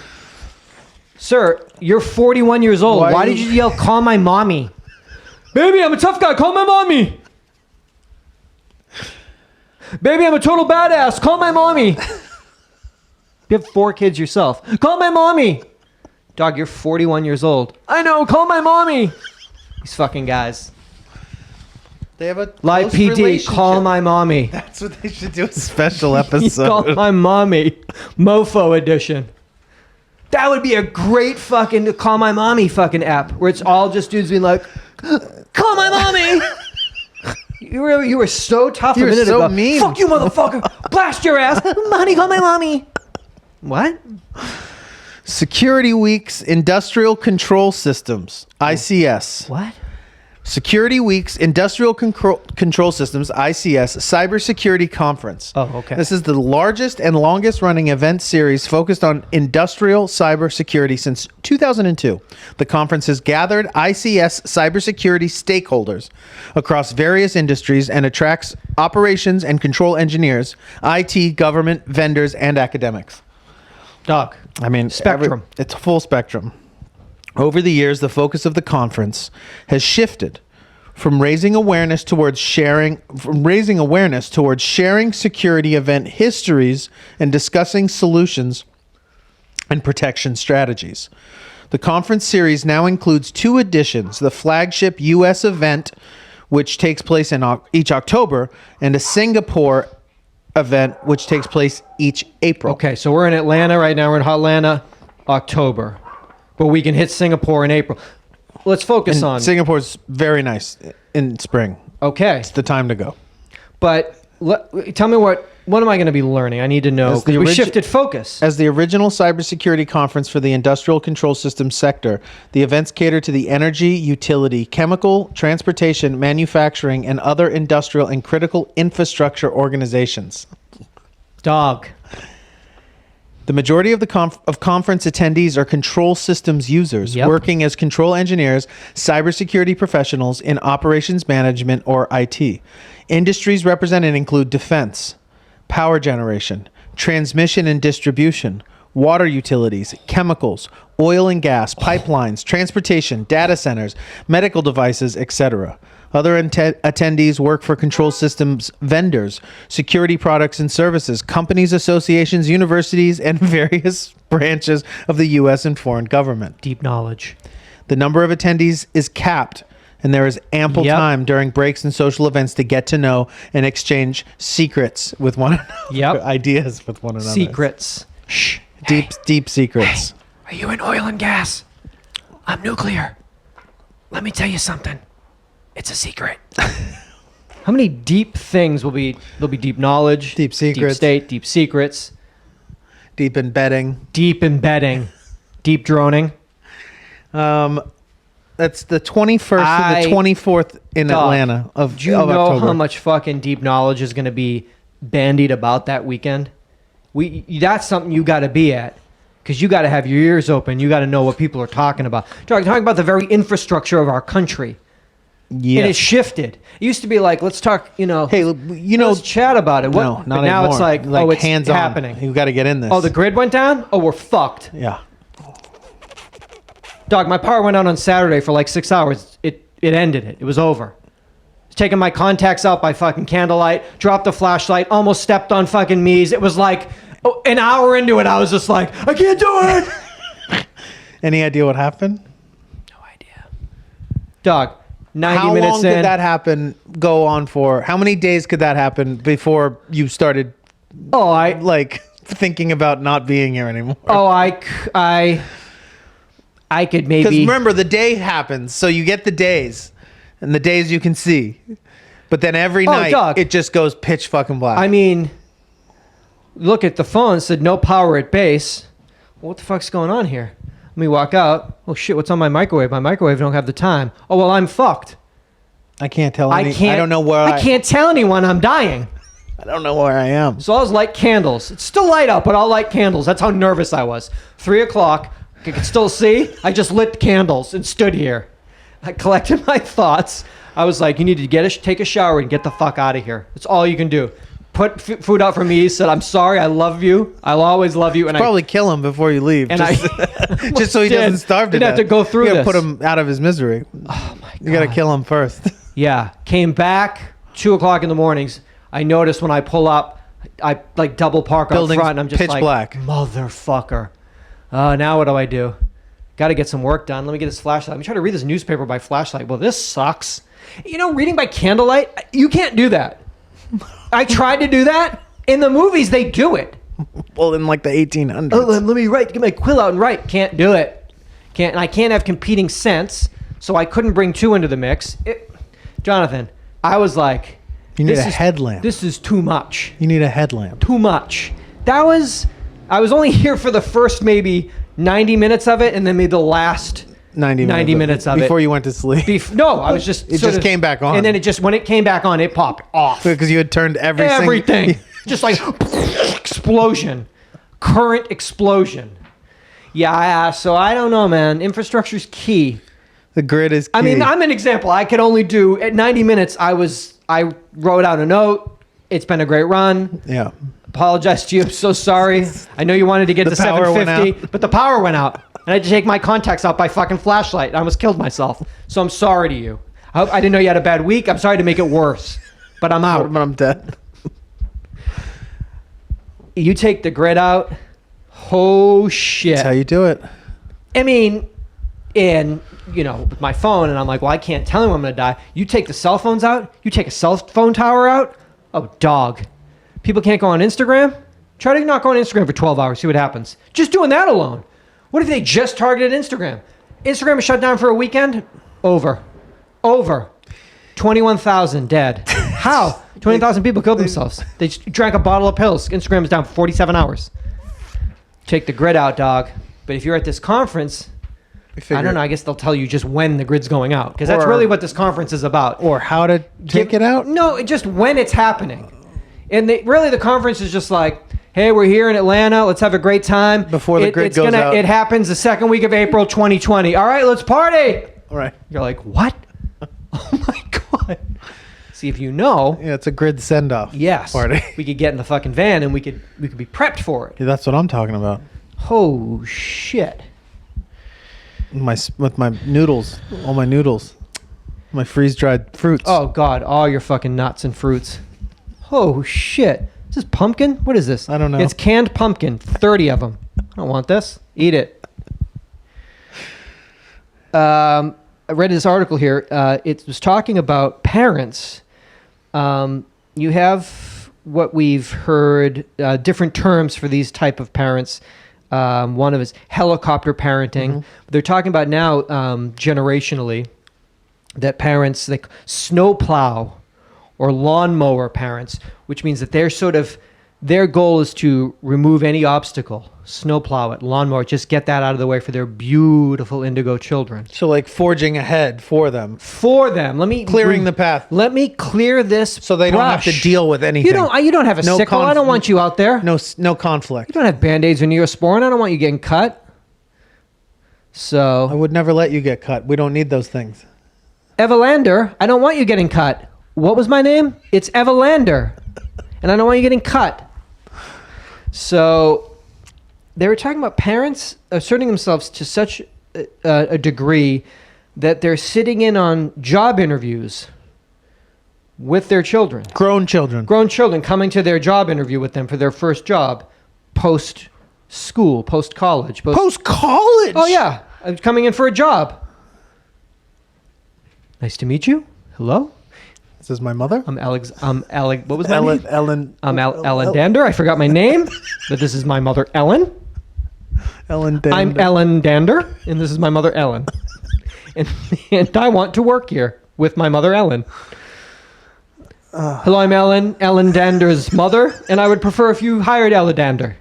Sir, you're 41 years old. Why did you yell, call my mommy? Baby, I'm a tough guy. Call my mommy. Baby, I'm a total badass. Call my mommy. You have 4 kids yourself. Call my mommy. Dog, you're 41 years old. I know. Call my mommy. These fucking guys. They have a Live close PD, relationship. call my mommy. That's what they should do. A special episode. Call my mommy. Mofo edition. That would be a great fucking call my mommy fucking app where it's all just dudes being like, call my mommy. You were so tough a minute so ago. mean. Fuck you, motherfucker. Blast your ass. Honey, call my mommy. What? Security Week's Industrial Control Systems, ICS. What? Security Week's Industrial Control Systems, ICS, Cybersecurity Conference. Oh, okay. This is the largest and longest running event series focused on industrial cybersecurity since 2002. The conference has gathered ICS cybersecurity stakeholders across various industries and attracts operations and control engineers, IT, government, vendors, and academics. Dog. I mean, Spectrum. It's a full spectrum. Over the years, the focus of the conference has shifted from raising awareness towards sharing security event histories and discussing solutions and protection strategies. The conference series now includes 2 editions, the flagship U.S. event, which takes place in each October, and a Singapore event, which takes place each April. Okay, so we're in Atlanta right now. We're in Atlanta, October. But we can hit Singapore in April. Let's focus on... Singapore's very nice in spring. Okay. It's the time to go. But tell me what am I going to be learning? I need to know. We shifted focus. As the original cybersecurity conference for the industrial control systems sector, the events cater to the energy, utility, chemical, transportation, manufacturing, and other industrial and critical infrastructure organizations. Dog. The majority of the conference attendees are control systems users working as control engineers, cybersecurity professionals in operations management or IT. Industries represented include defense, power generation, transmission and distribution, water utilities, chemicals, oil and gas, pipelines, transportation, data centers, medical devices, etc. Other attendees work for control systems vendors, security products and services, companies, associations, universities, and various branches of the U.S. and foreign government. Deep knowledge. The number of attendees is capped, and there is ample time during breaks and social events to get to know and exchange secrets with one another. Ideas with one another. Secrets. Shh. Deep secrets. Hey, are you in oil and gas? I'm nuclear. Let me tell you something. It's a secret. How many deep things there'll be deep knowledge, deep secrets, deep state, deep secrets, deep embedding, deep droning. That's the 21st to the 24th in Atlanta of Do you know October. how much fucking deep knowledge is going to be bandied about that weekend? That's something you got to be at, because you got to have your ears open. You got to know what people are talking about. Talking about the very infrastructure of our country. Yeah, and it shifted. It used to be like, let's talk, hey, let's chat about it. Not but now anymore. it's like oh, it's hands happening. You got to get in this. Oh, the grid went down? Oh, we're fucked. Yeah. Dog, my power went out on Saturday for like 6 hours. It ended it. It was over. Taking my contacts out by fucking candlelight, dropped the flashlight, almost stepped on fucking me's. It was like an hour into it, I was just like, I can't do it. Any idea what happened? No idea. Dog, 90 minutes in. How long did that happen go on for? How many days could that happen before you started thinking about not being here anymore? Oh, I could maybe... Because remember, the day happens, so you get the days, and the days you can see. But then every night, dog. it just goes pitch fucking black. I mean, look at the phone. It said no power at base. Well, what the fuck's going on here? Let me walk out. Oh, shit, what's on my microwave? My microwave don't have the time. Oh, well, I'm fucked. I can't tell I don't know where I can't tell anyone I'm dying. I don't know where I am. So I'll light candles. It's still light out, but I'll light candles. That's how nervous I was. 3 o'clock. I could still see. I just lit candles and stood here. I collected my thoughts. I was like, you need to take a shower and get the fuck out of here. That's all you can do. Put food out for me. He said, I'm sorry. I love you. I'll always love you. And probably kill him before you leave. And just so he doesn't starve to death. Have to go through you this. Put him out of his misery. Oh my God. You got to kill him first. Yeah. Came back 2 o'clock in the mornings. I noticed when I pull up, I like double park up front, and I'm just pitch like, black. Motherfucker. Now what do? Got to get some work done. Let me get this flashlight. Let me try to read this newspaper by flashlight. Well, this sucks. Reading by candlelight, you can't do that. I tried to do that. In the movies, they do it. Well, in like the 1800s. Oh, let me write. Get my quill out and write. Can't do it. And I can't have competing scents, so I couldn't bring two into the mix. Jonathan, I was like... You need a headlamp. This is too much. You need a headlamp. Too much. I was only here for the first maybe 90 minutes of it, and then maybe the last 90 minutes of it. Before you went to sleep. No, I was just... It just came back on. And then when it came back on, it popped off. Because you had turned everything. Just like explosion. Current explosion. Yeah, so I don't know, man. Infrastructure's key. The grid is key. I mean, I'm an example. I could only do... At 90 minutes, I wrote out a note. It's been a great run. Yeah. Apologize to you. I'm so sorry. I know you wanted to get to 750, but the power went out. And I had to take my contacts out by fucking flashlight. I almost killed myself. So I'm sorry to you. I didn't know you had a bad week. I'm sorry to make it worse. But I'm out. But I'm dead. You take the grid out. Oh, shit. That's how you do it. I mean, with my phone, and I'm like, well, I can't tell him I'm going to die. You take the cell phones out. You take a cell phone tower out. Oh, dog. People can't go on Instagram. Try to not go on Instagram for 12 hours. See what happens. Just doing that alone. What if they just targeted Instagram? Instagram is shut down for a weekend. Over. 21,000 dead. How? 20,000 people killed themselves. They just drank a bottle of pills. Instagram is down for 47 hours. Take the grid out, dog. But if you're at this conference, I don't know. I guess they'll tell you just when the grid's going out, because that's really what this conference is about. Or how to take it out? No, just when it's happening. And really, the conference is just like, hey, we're here in Atlanta. Let's have a great time. Before the grid goes out. It happens the second week of April 2020. All right, let's party. All right. You're like, what? Oh, my God. See if you know. Yeah, it's a grid send-off. Yes. Party. We could get in the fucking van and we could be prepped for it. Yeah, that's what I'm talking about. Oh shit. With my noodles, all my noodles, my freeze-dried fruits. Oh god, all your fucking nuts and fruits. Oh shit. Is this pumpkin? What is this? I don't know. It's canned pumpkin. 30 of them. I don't want this. Eat it. I read this article here. It was talking about parents. You have what we've heard, different terms for these type of parents. One of is helicopter parenting. Mm-hmm. They're talking about now, generationally, that parents like snowplow or lawnmower parents, which means that their goal is to remove any obstacle, snowplow it, lawnmower, just get that out of the way for their beautiful indigo children. So like forging ahead for them. Clearing the path. Let me clear this So they don't have to deal with anything. You don't have a sickle. I don't want you out there. No conflict. You don't have Band-Aids or Neosporin. I don't want you getting cut. So I would never let you get cut. We don't need those things. Evalander, I don't want you getting cut. What was my name? It's Evalander. And I don't want you getting cut. So they were talking about parents asserting themselves to such a degree that they're sitting in on job interviews with their children. Grown children. Grown children coming to their job interview with them for their first job, post-school, post-college. Post-college? Oh, yeah. I'm coming in for a job. Nice to meet you. Hello? This is my mother? What was my name? Ellen. I'm Ellen Dander. I forgot my name, but this is my mother, Ellen. Ellen Dander. I'm Ellen Dander, and this is my mother, Ellen. And I want to work here with my mother, Ellen. Hello, I'm Ellen Dander's mother, and I would prefer if you hired Ellen Dander.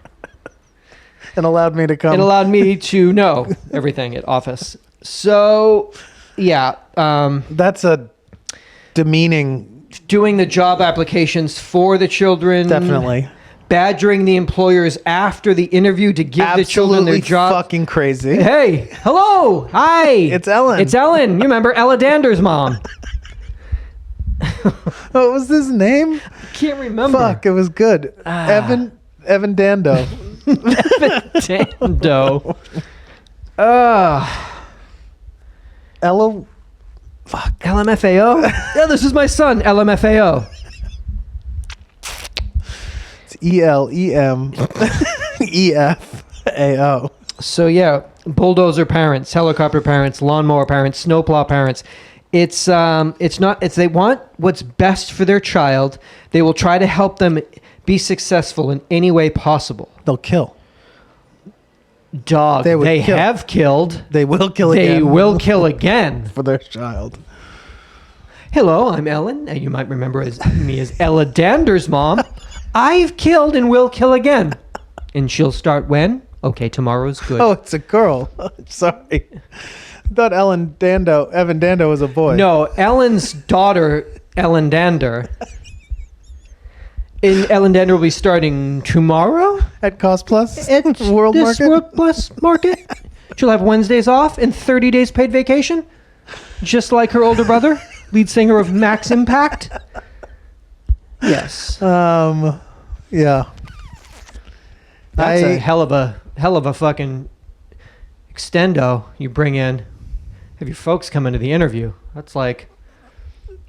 And allowed me to come. And allowed me to know everything at office. So, yeah. That's a demeaning. Doing the job applications for the children. Definitely. Badgering the employers after the interview to give the children their job. Fucking crazy. Hey, hello, hi. It's Ellen. It's Ellen. You remember Ella Dander's mom? What was his name? I can't remember. Fuck, it was good. Evan Dando. Evan Dando. Ella. Fuck. LMFAO? Yeah, this is my son, LMFAO. It's ELEMEFAO. So yeah, bulldozer parents, helicopter parents, lawnmower parents, snowplow parents. It's they want what's best for their child. They will try to help them be successful in any way possible. They'll kill. Dog, they have killed. They will kill again. They will kill again. For their child. Hello, I'm Ellen, and you might remember me as Ella Dander's mom. I've killed and will kill again. And she'll start when? Okay, tomorrow's good. Oh, it's a girl. Sorry. I thought Evan Dando was a boy. No, Ellen's daughter, Ellen Dander. And Ellen Dander will be starting tomorrow At Cost Plus? at World this Market? World Plus Market. She'll have Wednesdays off and 30 days paid vacation, just like her older brother, lead singer of Max Impact. Yes, Yeah. that's a hell of a fucking extendo you bring in. Have your folks come into the interview. That's like,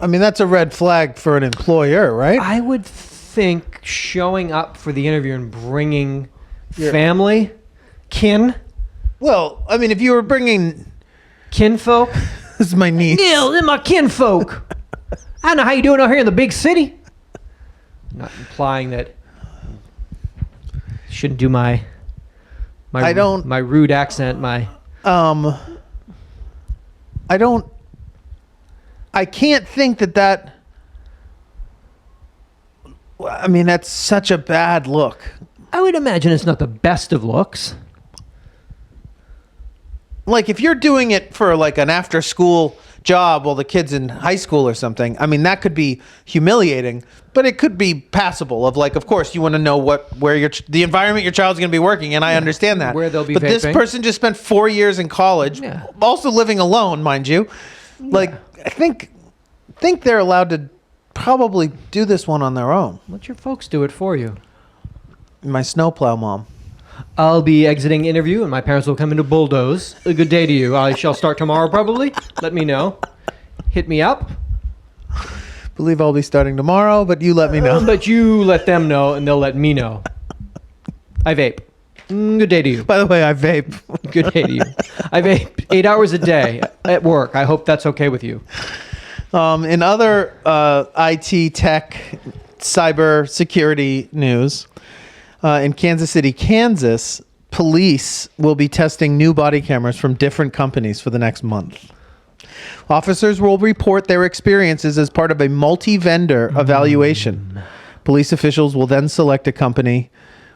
I mean, that's a red flag for an employer, right? I would think showing up for the interview and bringing family, kin. Well, I mean, if you were bringing... Kinfolk. This is my niece. Neil, they're my kinfolk. I don't know how you doing out here in the big city. Not implying that shouldn't do my rude accent, I can't think that I mean, that's such a bad look. I would imagine it's not the best of looks. Like, if you're doing it for like an after school job while the kid's in high school or something, I mean, that could be humiliating, but it could be passable. Of like, of course, you want to know where the environment your child's going to be working, and I understand that. Where they'll be But vaping. this person just spent 4 years in college, also living alone, mind you. Like, I think they're allowed to probably do this one on their own. Let your folks do it for you. My snowplow mom. I'll be exiting interview, and my parents will come in to bulldoze. A good day to you. I shall start tomorrow, probably. Let me know. Hit me up. Believe I'll be starting tomorrow, but you let me know. But you let them know, and they'll let me know. I vape. Good day to you. By the way, I vape. Good day to you. I vape 8 hours a day at work. I hope that's okay with you. In other IT tech cyber security news, in Kansas City, Kansas, police will be testing new body cameras from different companies for the next month. Officers will report their experiences as part of a multi-vendor evaluation. Police officials will then select a company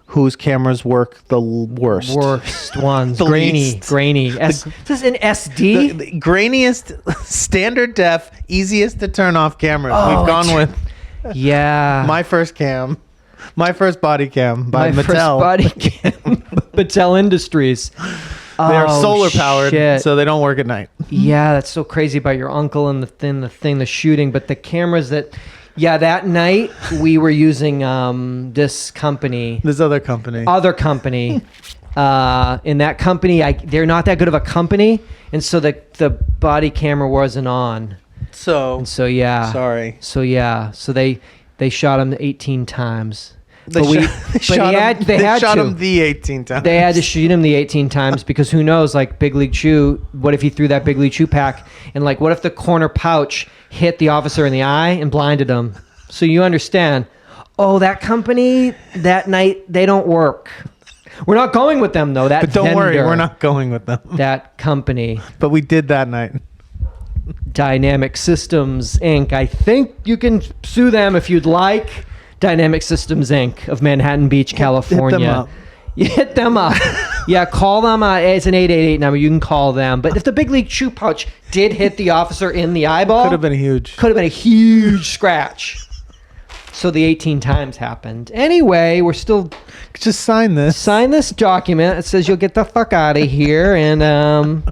whose cameras work the worst. Worst ones. The grainy. Is this an SD? The grainiest, standard def, easiest to turn off cameras. Oh, We've gone with Yeah. my first body cam by My Mattel. first body cam. Mattel Industries. They are solar powered, shit. so they don't work at night. Yeah, that's so crazy about your uncle and the shooting. But the cameras that night we were using this company. This other company. Other company. In that company, they're not that good of a company. And so the body camera wasn't on. So yeah. sorry. So they shot him 18 times. They shot him the 18 times. They had to shoot him the 18 times because who knows, like Big League Chew, what if he threw that Big League Chew pack and like what if the corner pouch hit the officer in the eye and blinded him? So you understand, that company that night, they don't work. We're not going with them though. But don't worry, we're not going with them. That company. But we did that night. Dynamic Systems Inc. I think you can sue them if you'd like. Dynamic Systems Inc. of Manhattan Beach, California. Hit them up. You hit them up. Yeah, call them. It's an 888 number. You can call them. But if the Big League Chew pouch did hit the officer in the eyeball, Could have been a huge scratch. So the 18 times happened. Anyway, we're still... Just sign this. Sign this document. It says you'll get the fuck out of here. And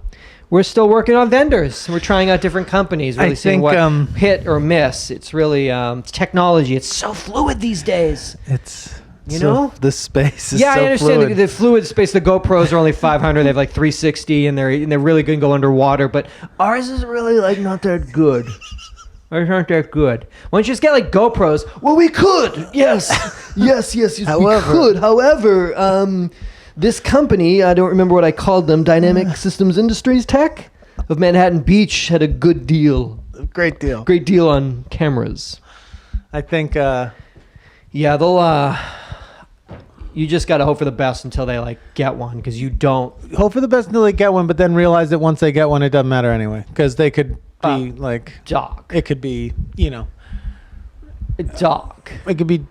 we're still working on vendors. We're trying out different companies. Really seeing what hit or miss. It's really it's technology. It's so fluid these days. It's... You know? This space is so I understand fluid. the fluid space. The GoPros are only 500. They have like 360, and they're really good and go underwater. But ours is really like not that good. Ours aren't that good. Why don't you just get like GoPros? Well, we could. Yes. yes. However, we could. However, this company, I don't remember what I called them, Dynamic Systems Industries Tech of Manhattan Beach had a good deal. Great deal. Great deal on cameras. I think... Yeah, they'll... You just got to hope for the best until they like get one, because you don't hope for the best until they get one, but then realize that once they get one, it doesn't matter anyway, because they could be doc. It could be, Doc. It could be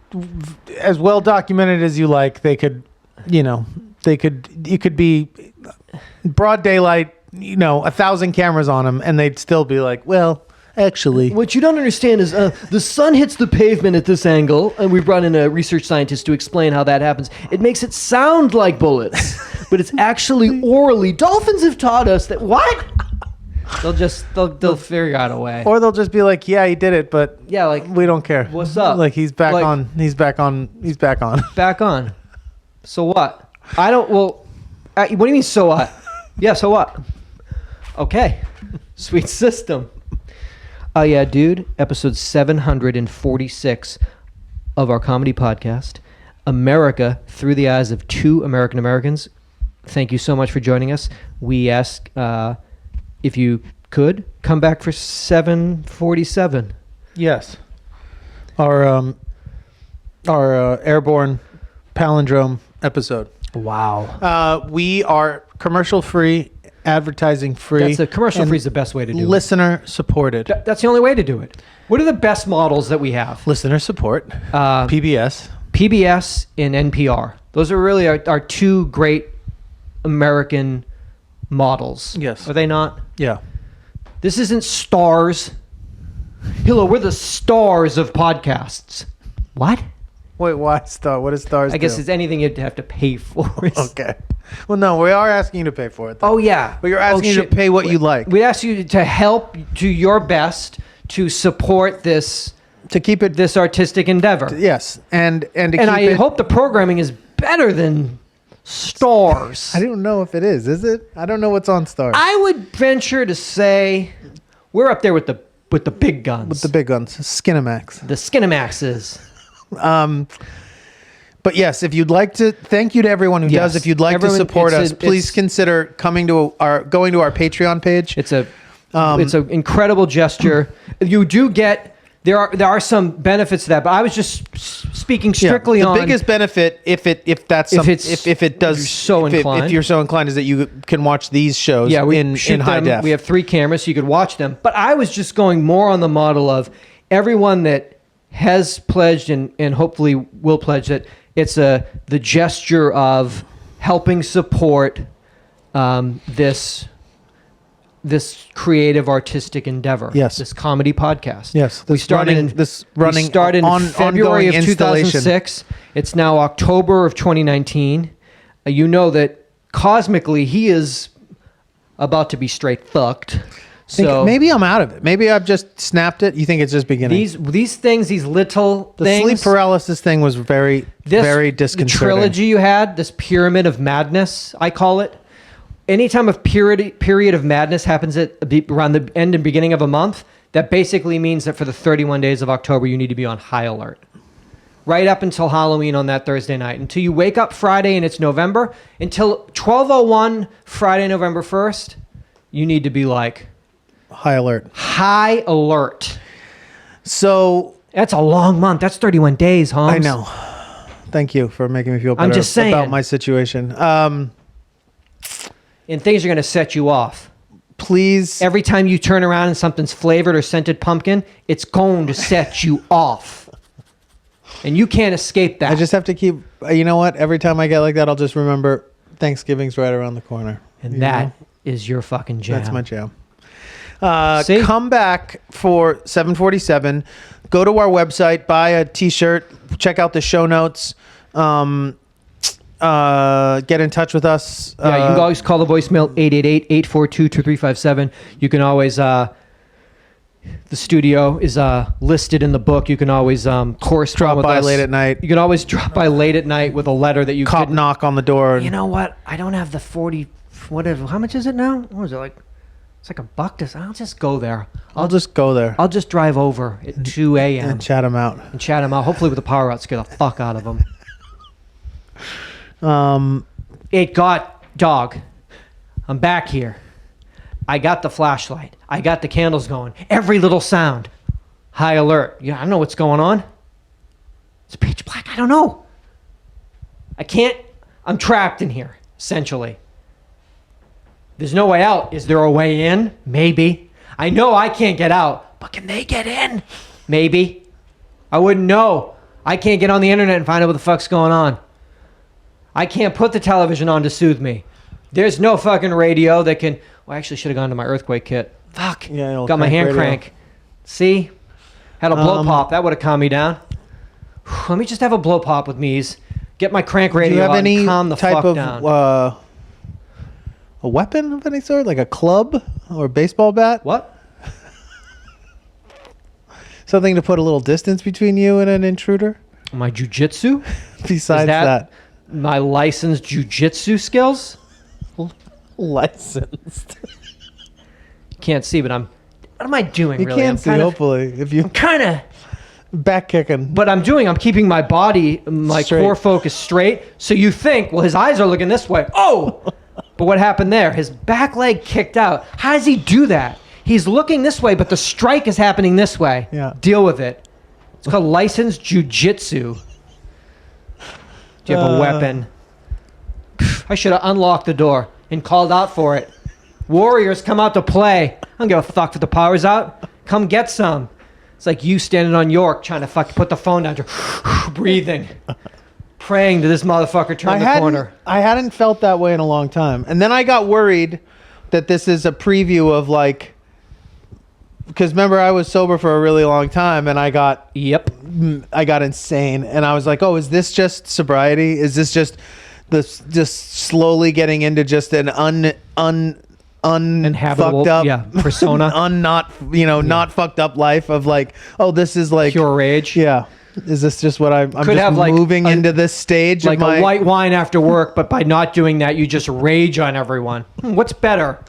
as well documented as you like. They could, it could be broad daylight, 1,000 cameras on them, and they'd still be like, well, actually. What you don't understand is the sun hits the pavement at this angle, and we brought in a research scientist to explain how that happens. It makes it sound like bullets, but it's actually orally. Dolphins have taught us that. What? They'll figure out a way. Or they'll just be like, yeah, he did it, but yeah, like we don't care. What's up? Like he's back on. Back on. So what? I don't. Well, what do you mean? So what? Yeah. So what? Okay. Sweet system. Yeah, dude. Episode 746 of our comedy podcast, America Through the Eyes of Two American Americans. Thank you so much for joining us. We ask if you could come back for 747. Yes. Our airborne palindrome episode. Wow. We are commercial free, advertising free. That's the commercial free is the best way to do it. Listener supported. That's the only way to do it. What are the best models that we have? Listener support. PBS. PBS and NPR. Those are really our two great American models. Yes. Are they not? Yeah. This isn't Stars. Hello, we're the stars of podcasts. What? Wait, why Star? What does Stars do? I guess it's anything you'd have to pay for. Okay. Well, no, we are asking you to pay for it, though. Oh, yeah. But you're asking you to pay what you like. We'd ask you to help do your best to support this to keep it this artistic endeavor. yes, and to keep And I it, hope the programming is better than Stars. I don't know if it is. Is it? I don't know what's on Stars. I would venture to say we're up there with the big guns. With the big guns, Skinamax. The Skinamaxes. But yes, if you'd like to, thank you to everyone who Yes. does. If you'd like Everyone- to support it's us, please it's- consider going to our Patreon page. It's an incredible gesture. You do get there are some benefits to that, but I was just speaking strictly the on biggest benefit if it does you're so inclined. if you're so inclined is that you can watch these shows we in shoot high them. def. We have 3 cameras, so you could watch them. But I was just going more on the model of everyone that has pledged and hopefully will pledge that it's the gesture of helping support this creative artistic endeavor. Yes. This comedy podcast. Yes, We this started running in February of ongoing installation. 2006. It's now October of 2019. You know that cosmically he is about to be straight fucked. So Maybe I'm out of it. Maybe I've just snapped it. You think it's just beginning? these things, these little The things. sleep paralysis thing was very The disconcerting. trilogy you had, this pyramid of madness, I call it. Anytime a period of madness happens around the end and beginning of a month, that basically means that for the 31 days of October, you need to be on high alert. Right up until Halloween on that Thursday night. Until you wake up Friday and it's November, until 12:01 Friday, November 1st, you need to be like High alert. high alert. So That's a long month. That's 31 days, Holmes. I know. Thank you for making me feel better I'm just saying. about my situation. And things are going to set you off. Please. Every time you turn around and something's flavored or scented pumpkin, it's going to set you off. And you can't escape that. I just have to keep. You know what? Every time I get like that, I'll just remember Thanksgiving's right around the corner. And that is your fucking jam. That's my jam. See? Come back for 747. Go to our website, buy a T-shirt, check out the show notes. Get in touch with us. Yeah, you can always call the voicemail 888-842-2357. You can always the studio is listed in the book. You can always correspond drop with by us late at night. You can always drop by late at night with a letter that you Cop couldn't- knock on the door. You know what? I don't have the 40 whatever. How much is it now? What is it like? It's like $1. I'll just go there. I'll just go there I'll just drive over at 2 a.m. and chat them out. and chat him out. Hopefully with the power out, scare the fuck out of him. It got dog. I'm back here. I got the flashlight. I got the candles going. Every little sound. High alert. Yeah, I don't know what's going on. It's pitch black. I don't know. I can't. I'm trapped in here, essentially. There's no way out. Is there a way in? Maybe. I know I can't get out, but can they get in? Maybe. I wouldn't know. I can't get on the internet and find out what the fuck's going on. I can't put the television on to soothe me. There's no fucking radio that can... Well, I actually should have gone to my earthquake kit. Fuck. Yeah, it'll Got my crank hand radio. crank. See? Had a blow pop. That would have calmed me down. Let me just have a blow pop with me's. Get my crank Do radio you have out any and calm the type fuck of down. a weapon of any sort, like a club or a baseball bat? What? Something to put a little distance between you and an intruder? My jujitsu? Besides Is that, my licensed jujitsu skills? licensed. Can't see, but what am I doing You really? can't see, hopefully. If you Kind of... back kicking. But I'm keeping my body, my Straight. core focus straight. So you think, well, his eyes are looking this way. Oh! But what happened there? His back leg kicked out. How does he do that? He's looking this way, but the strike is happening this way. Yeah. Deal with it. It's called licensed jujitsu. Do you have a weapon? I should have unlocked the door and called out for it. Warriors, come out to play. I don't give a fuck if the power's out. Come get some. It's like you standing on York trying to put the phone down, breathing, praying to this motherfucker turn the corner. I hadn't felt that way in a long time. And then I got worried that this is a preview of like, because remember I was sober for a really long time and I got insane and I was like, oh, is this just sobriety? Is this just slowly getting into just an Inhabitable, unfucked up, yeah, persona. not fucked up life of like, oh, this is like Pure rage. Yeah. Is this just what I'm Could just have, like, moving into this stage Like of my a white wine after work, but by not doing that, you just rage on everyone. What's better?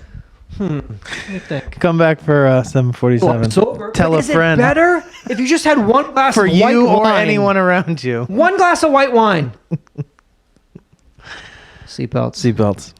What do you think? Come back for 7:47. It's over. Tell Like, a is friend. It better if you just had one glass For of white you or wine? anyone around you. One glass of white wine. Seatbelts. Seatbelts.